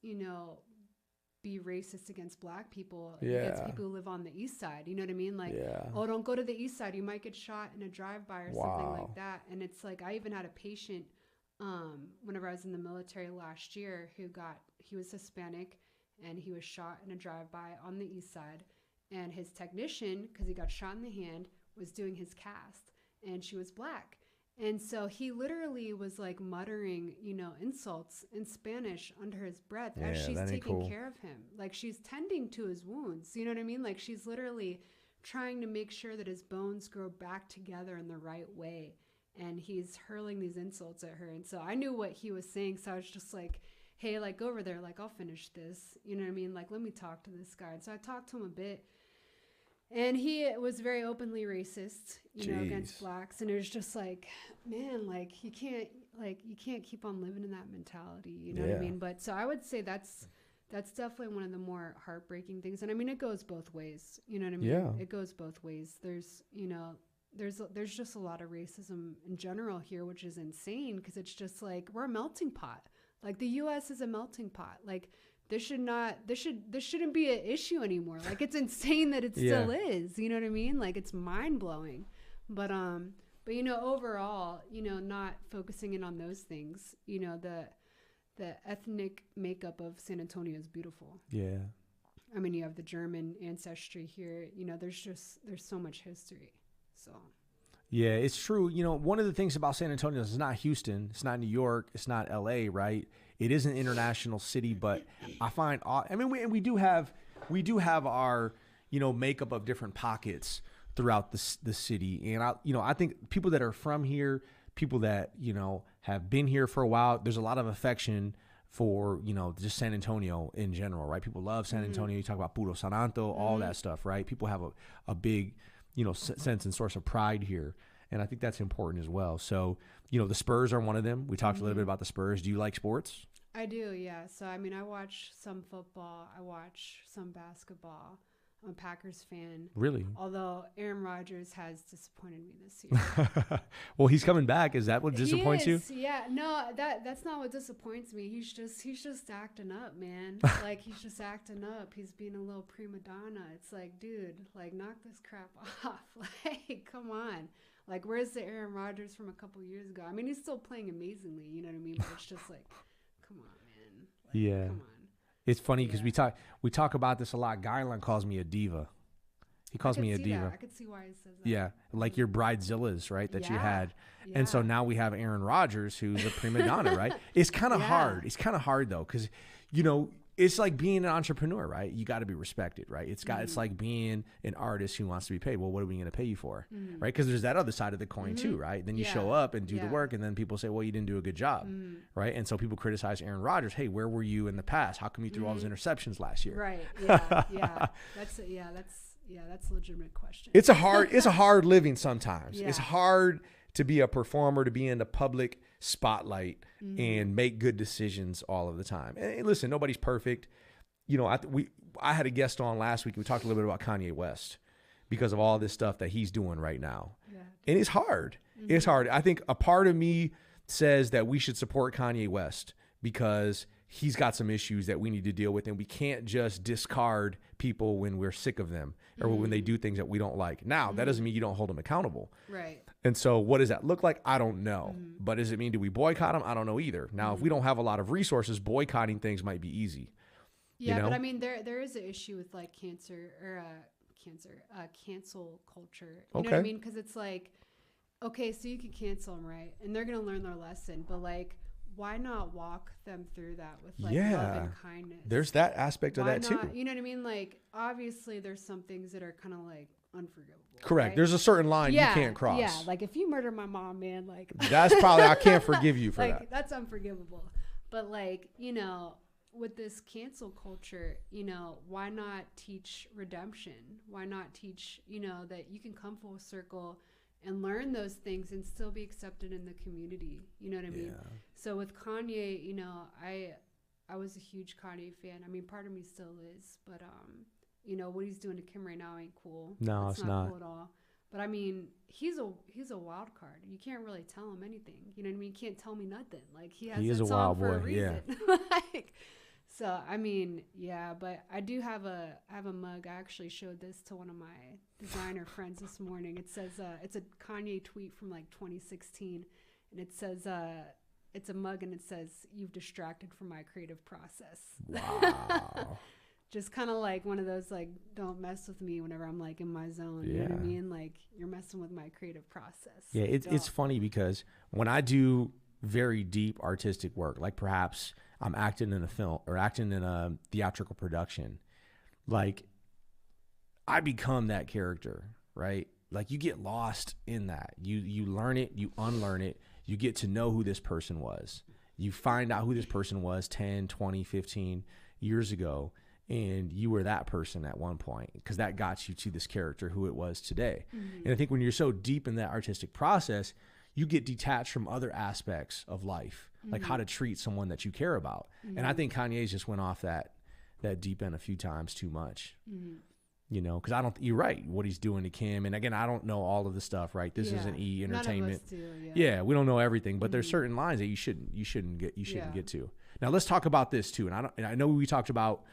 be racist against black people, against people who live on the east side. You know what I mean? Like, oh, don't go to the east side. You might get shot in a drive-by or something like that. And it's like, I even had a patient whenever I was in the military last year he was Hispanic and he was shot in a drive-by on the east side. And his technician, because he got shot in the hand, was doing his cast and she was black. And so he literally was like muttering, insults in Spanish under his breath as she's taking care of him. Like she's tending to his wounds. You know what I mean? Like she's literally trying to make sure that his bones grow back together in the right way. And he's hurling these insults at her. And so I knew what he was saying. So I was just like, hey, like go over there. Like I'll finish this. You know what I mean? Like let me talk to this guy. And so I talked to him a bit. And he was very openly racist, against blacks. And it was just like, man, like you can't keep on living in that mentality. You know what I mean? But so I would say that's definitely one of the more heartbreaking things. And I mean, it goes both ways. You know what I mean? Yeah. It goes both ways. There's just a lot of racism in general here, which is insane because it's just like we're a melting pot. Like the U.S. is a melting pot. Like this shouldn't be an issue anymore. Like it's insane that it still is. You know what I mean? Like it's mind blowing. But overall, not focusing in on those things. The ethnic makeup of San Antonio is beautiful. Yeah. I mean, you have the German ancestry here. There's so much history. So. Yeah, it's true. One of the things about San Antonio is it's not Houston, it's not New York, it's not LA, right? It is an international city, but I find, we do have our, makeup of different pockets throughout the city. And I think people that are from here, people that, have been here for a while, there's a lot of affection for, just San Antonio in general, right? People love San Antonio. You talk about Puro Santo, all that stuff, right? People have a big, sense and source of pride here. And I think that's important as well. So, the Spurs are one of them. We talked a little bit about the Spurs. Do you like sports? I do, yeah. So, I mean, I watch some football. I watch some basketball. I'm a Packers fan. Really? Although Aaron Rodgers has disappointed me this year. Well, he's coming back. Is that what disappoints you? Yeah. No, that's not what disappoints me. He's just acting up, man. Like he's just acting up. He's being a little prima donna. It's like, dude, like knock this crap off. Like, come on. Like, where's the Aaron Rodgers from a couple years ago? I mean, he's still playing amazingly. You know what I mean? But it's just like, come on, man. Like, come on. It's funny because we talk about this a lot. Guylan calls me a diva. He calls me a diva. I could see why he says that. Yeah, like your bridezillas, right, that you had. Yeah. And so now we have Aaron Rodgers, who's a prima donna, right? It's kind of hard. It's kind of hard, though, because, it's like being an entrepreneur, right? You got to be respected, right? It's like being an artist who wants to be paid. Well, what are we going to pay you for, right? Because there's that other side of the coin too, right? Then you show up and do the work, and then people say, well, you didn't do a good job, right? And so people criticize Aaron Rodgers. Hey, where were you in the past? How come you threw all those interceptions last year? Right. Yeah. That's a legitimate question. It's a hard living sometimes. Yeah. It's hard to be a performer, to be in the public spotlight and make good decisions all of the time. And listen, nobody's perfect. I had a guest on last week. We talked a little bit about Kanye West because of all this stuff that he's doing right now. Yeah. And it's hard. It's hard. I think a part of me says that we should support Kanye West because he's got some issues that we need to deal with, and we can't just discard people when we're sick of them or when they do things that we don't like. Now, that doesn't mean you don't hold them accountable. Right. And so what does that look like? I don't know. But does it mean do we boycott them? I don't know either. Now, if we don't have a lot of resources, boycotting things might be easy. Yeah, but I mean, there is an issue with like cancel culture. You know what I mean? Because it's like, okay, so you can cancel them, right? And they're going to learn their lesson. But like, why not walk them through that with like love and kindness? There's that aspect of that too. You know what I mean? Like, obviously there's some things that are kind of like unforgivable. Correct. Right? There's a certain line you can't cross. Yeah. Like if you murder my mom, man, like that's probably, I can't forgive you for like, that. That's unforgivable. But like, with this cancel culture, why not teach redemption? Why not teach, that you can come full circle and learn those things and still be accepted in the community. You know what I mean? So with Kanye, I was a huge Kanye fan. I mean, part of me still is, but you know, what he's doing to Kim right now ain't cool. No, it's not cool at all. But I mean, he's a wild card. You can't really tell him anything. You know what I mean? You can't tell me nothing. Like he is a wild boy. For a reason. Yeah. Like, so I mean, yeah. But I do have a mug. I actually showed this to one of my designer friends this morning. It says it's a Kanye tweet from like 2016, and it says it's a mug and it says, "You've distracted from my creative process." Wow. Just kind of like one of those, like, don't mess with me whenever I'm like in my zone. You know what I mean? Like, you're messing with my creative process. Yeah, it's funny because when I do very deep artistic work, like perhaps I'm acting in a film or acting in a theatrical production, like I become that character, right? Like you get lost in that. You learn it, you unlearn it, you get to know who this person was. You find out who this person was 10, 20, 15 years ago. And you were that person at one point because that got you to this character who it was today. Mm-hmm. And I think when you're so deep in that artistic process, you get detached from other aspects of life, like how to treat someone that you care about. And I think Kanye's just went off that deep end a few times too much, you know, because you're right, what he's doing to Kim. And again, I don't know all of the stuff, right? This isn't E-entertainment. None of us do, yeah, we don't know everything, but there's certain lines that you shouldn't get to. Now let's talk about this too. And I know we talked about,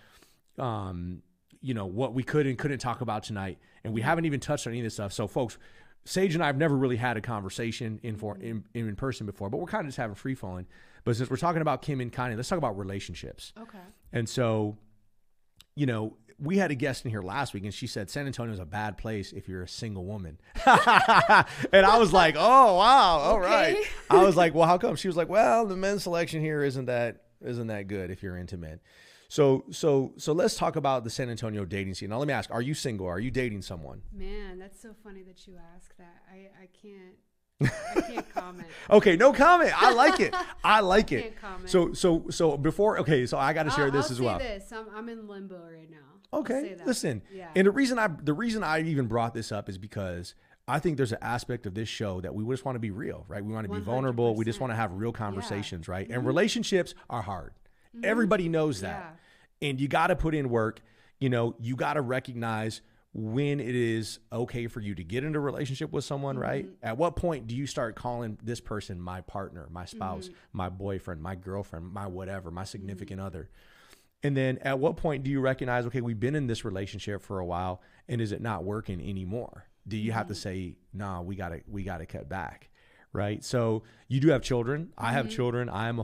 you know, what we could and couldn't talk about tonight. And we haven't even touched on any of this stuff. So folks, Saige and I have never really had a conversation in person before, but we're kind of just having free flowing. But since we're talking about Kim and Kanye, let's talk about relationships. Okay. And so, you know, we had a guest in here last week and she said San Antonio is a bad place if you're a single woman. And I was like, oh, wow. All right. I was like, well, how come? She was like, well, the men's selection here isn't that good if you're into men. So let's talk about the San Antonio dating scene. Now, let me ask, are you single? Are you dating someone? Man, that's so funny that you ask that. I can't comment. Okay, no comment. I like it. I like it. Can't comment. So before, okay, so I got to share this as well. I'll say this. I'm in limbo right now. Okay, listen. Yeah. And the reason I even brought this up is because I think there's an aspect of this show that we just want to be real, right? We want to be vulnerable. We just want to have real conversations, right? And relationships are hard. Everybody knows that. And you got to put in work. You know, you got to recognize when it is okay for you to get into a relationship with someone, right? At what point do you start calling this person my partner, my spouse, my boyfriend, my girlfriend, my whatever, my significant other? And then at what point do you recognize, okay, we've been in this relationship for a while and is it not working anymore? Do you have to say, nah, we gotta cut back? Right. So you do have children. I have children. I am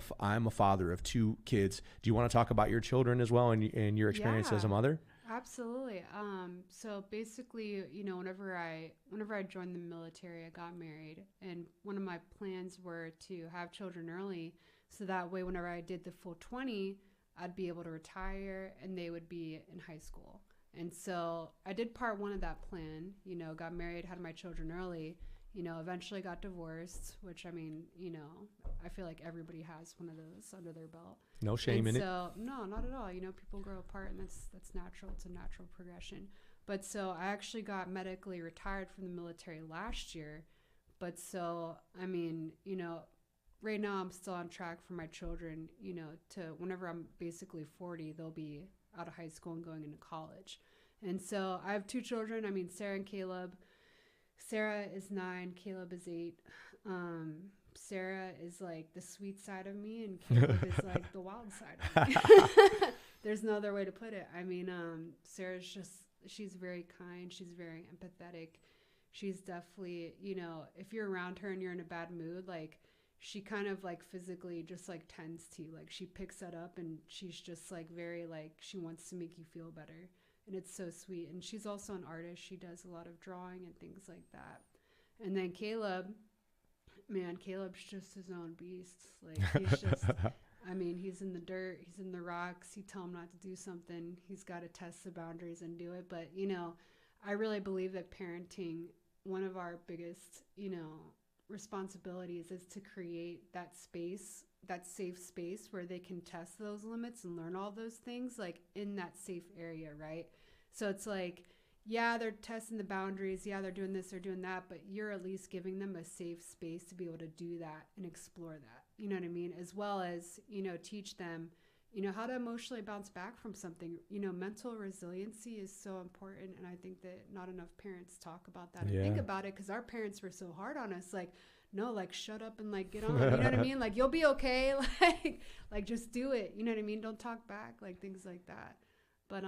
a father of 2 kids. Do you want to talk about your children as well and your experience as a mother? Absolutely. So basically, you know, whenever I joined the military, I got married, and one of my plans were to have children early, so that way, whenever I did the full 20, I'd be able to retire, and they would be in high school. And so I did part 1 of that plan. You know, got married, had my children early. You know, eventually got divorced, which, I mean, you know, I feel like everybody has one of those under their belt. No shame in it. No, not at all. You know, people grow apart, and that's natural. It's a natural progression. But so I actually got medically retired from the military last year. But so, I mean, you know, right now I'm still on track for my children, you know, to whenever I'm basically 40, they'll be out of high school and going into college. And so I have 2 children. I mean, Sarah and Caleb. Sarah is 9, Caleb is 8. Sarah is like the sweet side of me, and Caleb is like the wild side of me. There's no other way to put it. I mean, Sarah's she's very kind. She's very empathetic. She's definitely, you know, if you're around her and you're in a bad mood, like she kind of like physically just like tends to, like she picks that up, and she's just like very like, she wants to make you feel better. And it's so sweet. And she's also an artist. She does a lot of drawing and things like that. And then Caleb, man, Caleb's just his own beast. Like he's just, I mean, he's in the dirt, he's in the rocks. You tell him not to do something, he's got to test the boundaries and do it. But, you know, I really believe that parenting, one of our biggest, you know, responsibilities is to create that space, that safe space where they can test those limits and learn all those things, like in that safe area, right? So it's like, yeah, they're testing the boundaries, yeah, they're doing this, they're doing that, but you're at least giving them a safe space to be able to do that and explore that, you know what I mean? As well as, you know, teach them, how to emotionally bounce back from something. Mental resiliency is so important. And I think that not enough parents talk about that and think about it, because our parents were so hard on us. Like, no, like, shut up and like, get on, you know what I mean? Like, you'll be okay. Like just do it. You know what I mean? Don't talk back, like things like that. But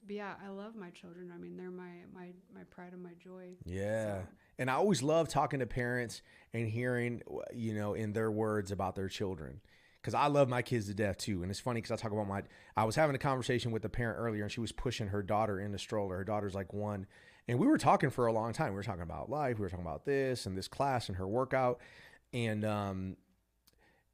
yeah, I love my children. I mean, they're my pride and my joy. Yeah. So. And I always love talking to parents and hearing, in their words about their children. Because I love my kids to death too. And it's funny because I was having a conversation with a parent earlier, and she was pushing her daughter in the stroller. Her daughter's like 1. And we were talking for a long time. We were talking about life. We were talking about this and this class and her workout. And,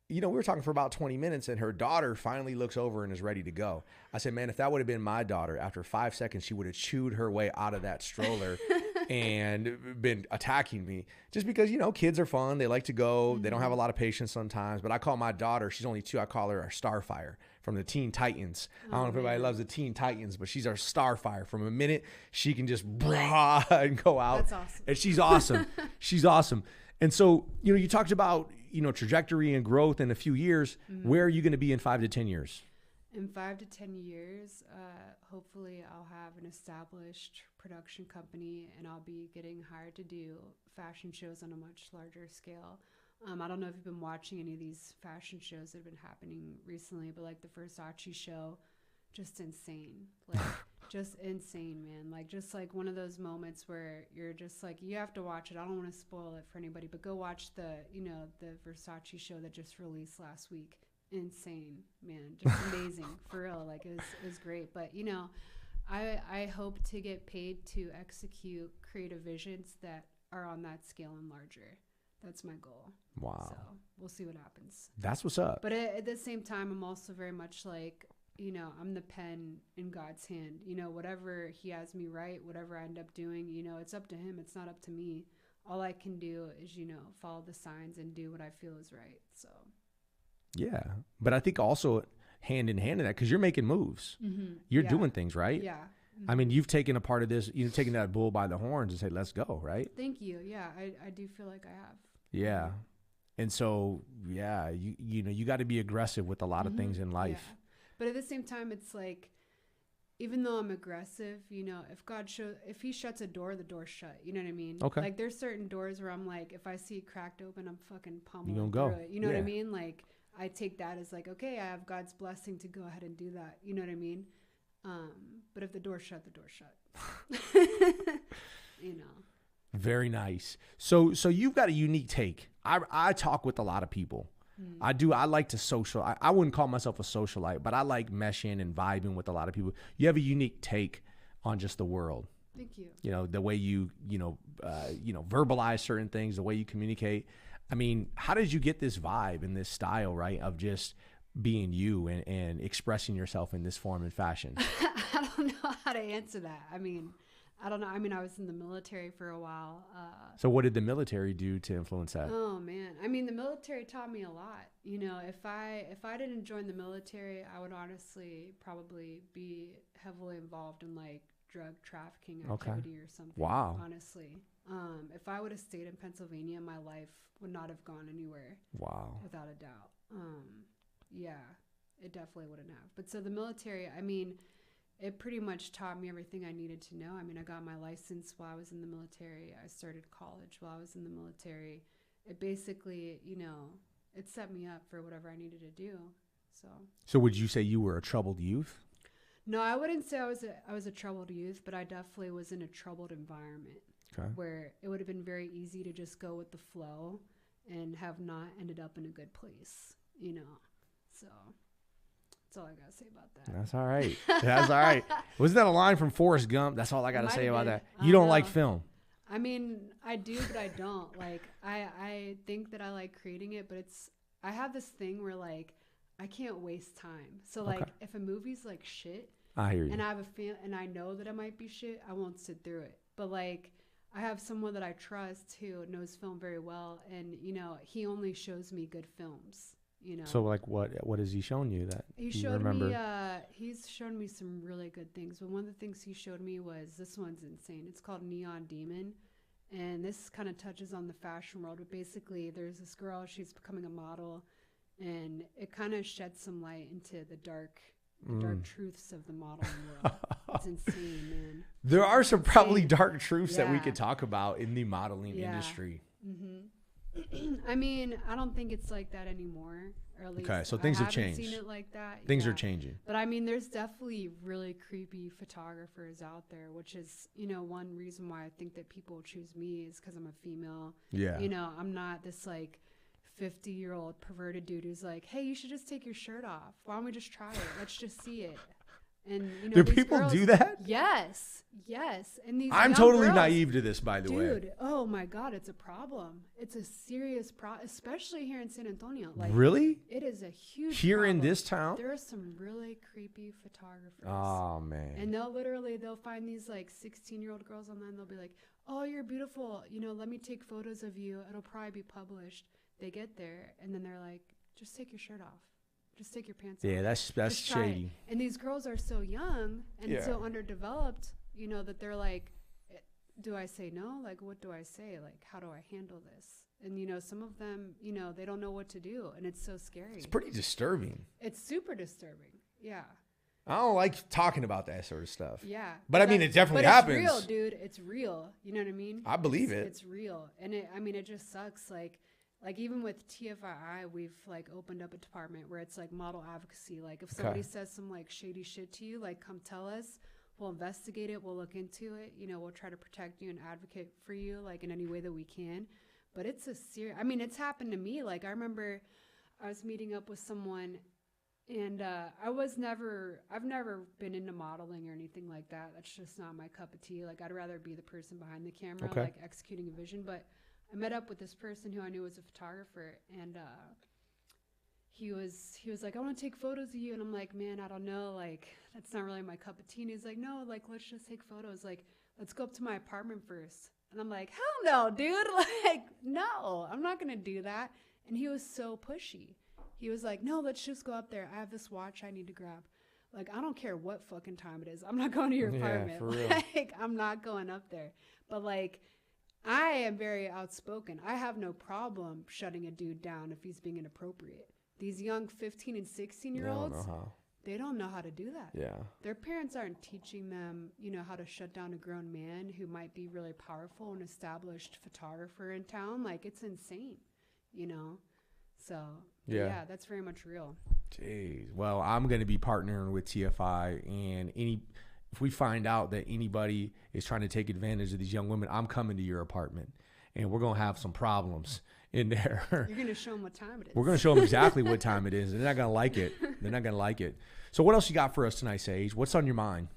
we were talking for about 20 minutes, and her daughter finally looks over and is ready to go. I said, man, if that would have been my daughter, after 5 seconds, she would have chewed her way out of that stroller and been attacking me, just because, kids are fun. They like to go. They don't have a lot of patience sometimes. But I call my daughter, she's only 2. I call her our Starfire from the Teen Titans. I don't know if everybody loves the Teen Titans, but she's our Starfire. From a minute, she can just brah and go out. That's awesome. And she's awesome. She's awesome. And so, you talked about, trajectory and growth in a few years. Where are you going to be in 5 to 10 years? In 5 to 10 years, hopefully I'll have an established production company, and I'll be getting hired to do fashion shows on a much larger scale. I don't know if you've been watching any of these fashion shows that have been happening recently, but like the Versace show, just insane. Like just insane, man. Like just like one of those moments where you're just like, you have to watch it. I don't want to spoil it for anybody, but go watch the Versace show that just released last week. Insane, man. Just amazing. For real. Like it was great. But I hope to get paid to execute creative visions that are on that scale and larger. That's my goal. Wow. So we'll see what happens. That's what's up. But at the same time, I'm also very much like, I'm the pen in God's hand. Whatever he has me write, whatever I end up doing, it's up to him. It's not up to me. All I can do is, follow the signs and do what I feel is right. So. Yeah. But I think also hand in hand in that, because you're making moves. Mm-hmm. You're doing things, right? Yeah. Mm-hmm. I mean, you've taken a part of this, you've taken that bull by the horns and said, let's go, right? Thank you. Yeah, I do feel like I have. Yeah. And so, yeah, you got to be aggressive with a lot of things in life. Yeah. But at the same time, it's like, even though I'm aggressive, if he shuts a door, the door's shut. You know what I mean? Okay. Like there's certain doors where I'm like, if I see it cracked open, I'm fucking pummeling you gonna go. through it. You know what I mean? Like I take that as like, okay, I have God's blessing to go ahead and do that. You know what I mean? But if the door's shut, the door's shut. Very nice. So you've got a unique take. I talk with a lot of people. I do. I like to social. I wouldn't call myself a socialite, but I like meshing and vibing with a lot of people. You have a unique take on just the world. Thank you. The way you verbalize certain things, the way you communicate. I mean, how did you get this vibe and this style, right, of just being you and expressing yourself in this form and fashion? I don't know how to answer that. I mean, I don't know. I mean, I was in the military for a while. So what did the military do to influence that? Oh man. I mean, the military taught me a lot. If I didn't join the military, I would honestly probably be heavily involved in like drug trafficking activity or something. Wow. Honestly. If I would have stayed in Pennsylvania, my life would not have gone anywhere. Wow. Without a doubt. Yeah, it definitely wouldn't have. But so the military, I mean, it pretty much taught me everything I needed to know. I mean, I got my license while I was in the military. I started college while I was in the military. It basically, it set me up for whatever I needed to do. So would you say you were a troubled youth? No, I wouldn't say I was a troubled youth, but I definitely was in a troubled environment. Okay. Where it would have been very easy to just go with the flow and have not ended up in a good place, So that's all I got to say about that. That's all right. That's all right. Wasn't that a line from Forrest Gump? That's all I got to say about that. You don't like film. I mean, I do, but I don't. Like, I think that I like creating it, but I have this thing where, like, I can't waste time. So, like, if a movie's, like, shit. I hear you. And I have and I know that it might be shit, I won't sit through it. But, like, I have someone that I trust who knows film very well, and he only shows me good films. So like what has he shown you that he showed me? He's shown me some really good things. But one of the things he showed me was, this one's insane. It's called Neon Demon, and this kind of touches on the fashion world. But basically, there's this girl. She's becoming a model, and it kind of sheds some light into the dark truths of the modeling world. It's insane, man. There are some probably dark truths that we could talk about in the modeling industry. I mean, I don't think it's like that anymore. Or at least okay, so things have changed. Seen it like that. Things are changing. But I mean, there's definitely really creepy photographers out there, which is, you know, one reason why I think that people choose me is because I'm a female. Yeah. You know, I'm not this like 50-year-old perverted dude who's like, hey, you should just take your shirt off. Why don't we just try it? Let's just see it. And you know, do people do that? Yes. And these I'm totally naive to this, by the way. Dude, oh my God, it's a problem. It's a serious problem, especially here in San Antonio. Like, really? It is a huge here problem. In this town. There are some really creepy photographers. Oh man. And they'll find these like 16-year-old girls online. They'll be like, oh, you're beautiful. You know, let me take photos of you. It'll probably be published. They get there and then they're like, just take your shirt off. Just take your pants off. Yeah, that's shady. And these girls are so young and so underdeveloped, you know, that they're like, do I say no? Like, what do I say? Like, how do I handle this? And, you know, some of them, you know, they don't know what to do. And it's so scary. It's pretty disturbing. It's super disturbing. Yeah. I don't like talking about that sort of stuff. Yeah. But I mean, it definitely happens. It's real, dude. It's real. You know what I mean? I believe it. It's real. And it just sucks. Like even with TFII, we've like opened up a department where it's like model advocacy. Like if somebody says some like shady shit to you, like come tell us. We'll investigate it. We'll look into it. You know, we'll try to protect you and advocate for you like in any way that we can. But it's a serious, I mean, it's happened to me. Like I remember I was meeting up with someone and I've never been into modeling or anything like that. That's just not my cup of tea. Like I'd rather be the person behind the camera, like executing a vision. But I met up with this person who I knew was a photographer, and he was like, I want to take photos of you. And I'm like, man, I don't know. Like, that's not really my cup of tea. And he's like, no, like, let's just take photos. Like, let's go up to my apartment first. And I'm like, hell no, dude. Like, no, I'm not going to do that. And he was so pushy. He was like, no, let's just go up there. I have this watch I need to grab. Like, I don't care what fucking time it is. I'm not going to your apartment. For real. Like, I'm not going up there. But, like, I am very outspoken. I have no problem shutting a dude down if he's being inappropriate. These young 15 and 16-year-olds, they don't know how to do that. Yeah. Their parents aren't teaching them, you know, how to shut down a grown man who might be really powerful and established photographer in town. Like, it's insane, you know? So, yeah, that's very much real. Jeez. Well, I'm going to be partnering with TFI, and if we find out that anybody is trying to take advantage of these young women, I'm coming to your apartment, and we're going to have some problems in there. You're going to show them what time it is. We're going to show them exactly what time it is. They're not going to like it. They're not going to like it. So what else you got for us tonight, Saige? What's on your mind?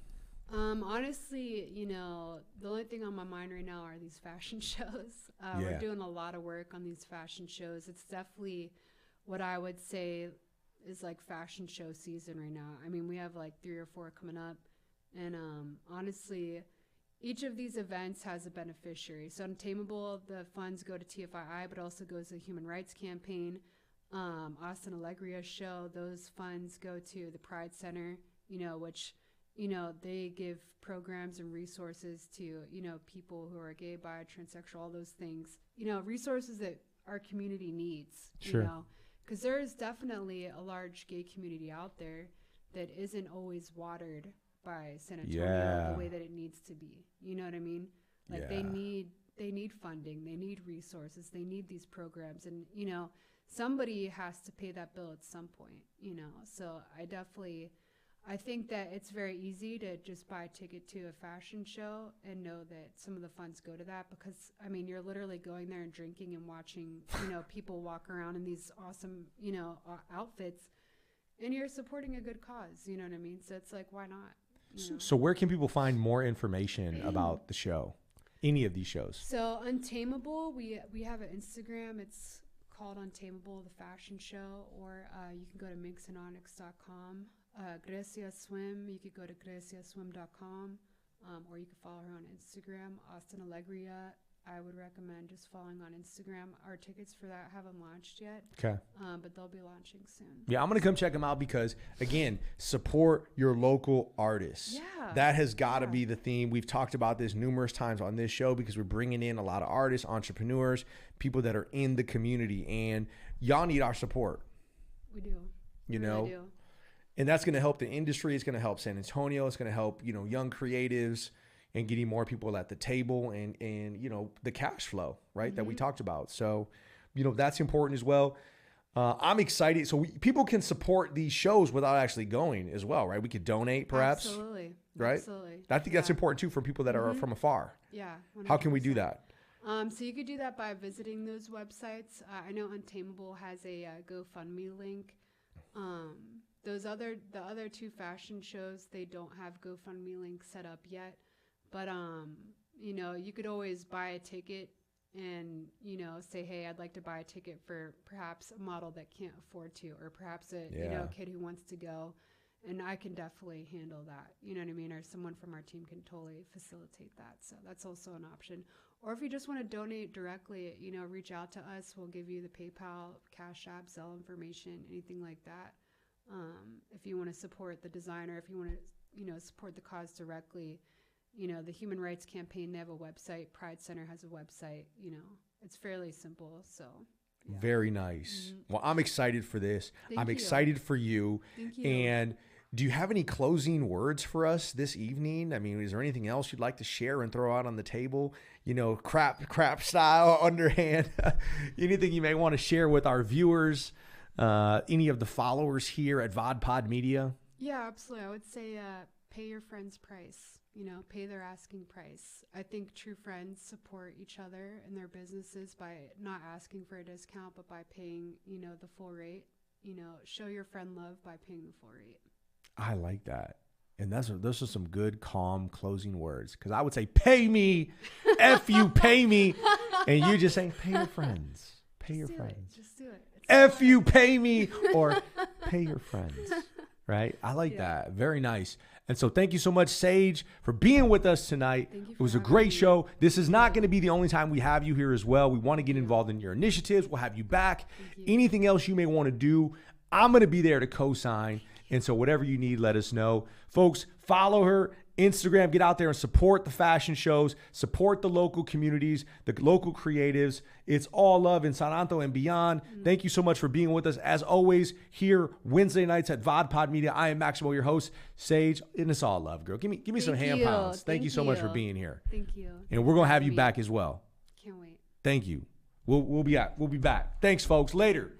Honestly, you know, the only thing on my mind right now are these fashion shows. We're doing a lot of work on these fashion shows. It's definitely what I would say is like fashion show season right now. I mean, we have like 3 or 4 coming up. And honestly, each of these events has a beneficiary. So Untamable, the funds go to TFII, but also goes to the Human Rights Campaign. Austin Allegria's show, those funds go to the Pride Center, you know, which, you know, they give programs and resources to, you know, people who are gay, bi, transsexual, all those things, you know, resources that our community needs, you know, because there is definitely a large gay community out there that isn't always watered by San Antonio the way that it needs to be. You know what I mean? Like they need funding, they need resources, they need these programs, and you know, somebody has to pay that bill at some point, you know. So I think that it's very easy to just buy a ticket to a fashion show and know that some of the funds go to that, because I mean, you're literally going there and drinking and watching, you know, people walk around in these awesome, you know, outfits, and you're supporting a good cause, you know what I mean? So it's like, why not? So where can people find more information about the show, any of these shows? So Untamable, we have an Instagram. It's called Untamable, the fashion show, or you can go to minxandonyx.com. Grecia Swim, you could go to greciaswim.com, or you can follow her on Instagram, Austin Allegria. I would recommend just following on Instagram. Our tickets for that haven't launched yet. Okay. But they'll be launching soon. Yeah, I'm going to come check them out because, again, support your local artists. Yeah. That has got to be the theme. We've talked about this numerous times on this show because we're bringing in a lot of artists, entrepreneurs, people that are in the community, and y'all need our support. We do. You We know, really do. and that's going to help the industry. It's going to help San Antonio. It's going to help, you know, young creatives and getting more people at the table and, you know, the cash flow, right, that we talked about. So, you know, that's important as well. I'm excited. So people can support these shows without actually going as well, right? We could donate perhaps. Absolutely. Right? Absolutely. I think that's important too for people that are from afar. Yeah. How can we do 100%. that? So you could do that by visiting those websites. I know Untamable has a GoFundMe link. The other two fashion shows, they don't have GoFundMe links set up yet. But, you know, you could always buy a ticket and, you know, say, hey, I'd like to buy a ticket for perhaps a model that can't afford to, or perhaps a you know, kid who wants to go. And I can definitely handle that. You know what I mean? Or someone from our team can totally facilitate that. So that's also an option. Or if you just want to donate directly, you know, reach out to us. We'll give you the PayPal, Cash App, Zelle information, anything like that. If you want to support the designer, if you want to, you know, support the cause directly, you know, the Human Rights Campaign, they have a website. Pride Center has a website. You know, it's fairly simple. So. Yeah. Very nice. Well, I'm excited for this. I'm you. excited for you. Thank you. And do you have any closing words for us this evening? I mean, is there anything else you'd like to share and throw out on the table? You know, crap style, underhand. Anything you may want to share with our viewers, any of the followers here at Vodpod Media? Yeah, absolutely. I would say pay your friend's price. You know, pay their asking price. I think true friends support each other and their businesses by not asking for a discount, but by paying, you know, the full rate. You know, show your friend love by paying the full rate. I like that. And those are some good, calm closing words. Because I would say, pay me, F you, pay me. And you just say, pay your friends. Pay your friends. Just do it. F you, pay me, or pay your friends. Right? I like that. Very nice. And so thank you so much, Saige, for being with us tonight. It was a great show. This is not going to be the only time we have you here as well. We want to get involved in your initiatives. We'll have you back. Anything else you may want to do, I'm going to be there to co-sign. And so whatever you need, let us know. Folks, follow her. Instagram, get out there and support the fashion shows, support the local communities, the local creatives. It's all love in San Antonio and beyond. Thank you so much for being with us. As always, here Wednesday nights at Vodpod Media. I am Maximo, your host, Saige, and it's all love, girl. Give me some hand pounds. Thank you so much for being here. Thank you. And we're gonna have you back as well. Can't wait. Thank you. We'll be back. Thanks, folks. Later.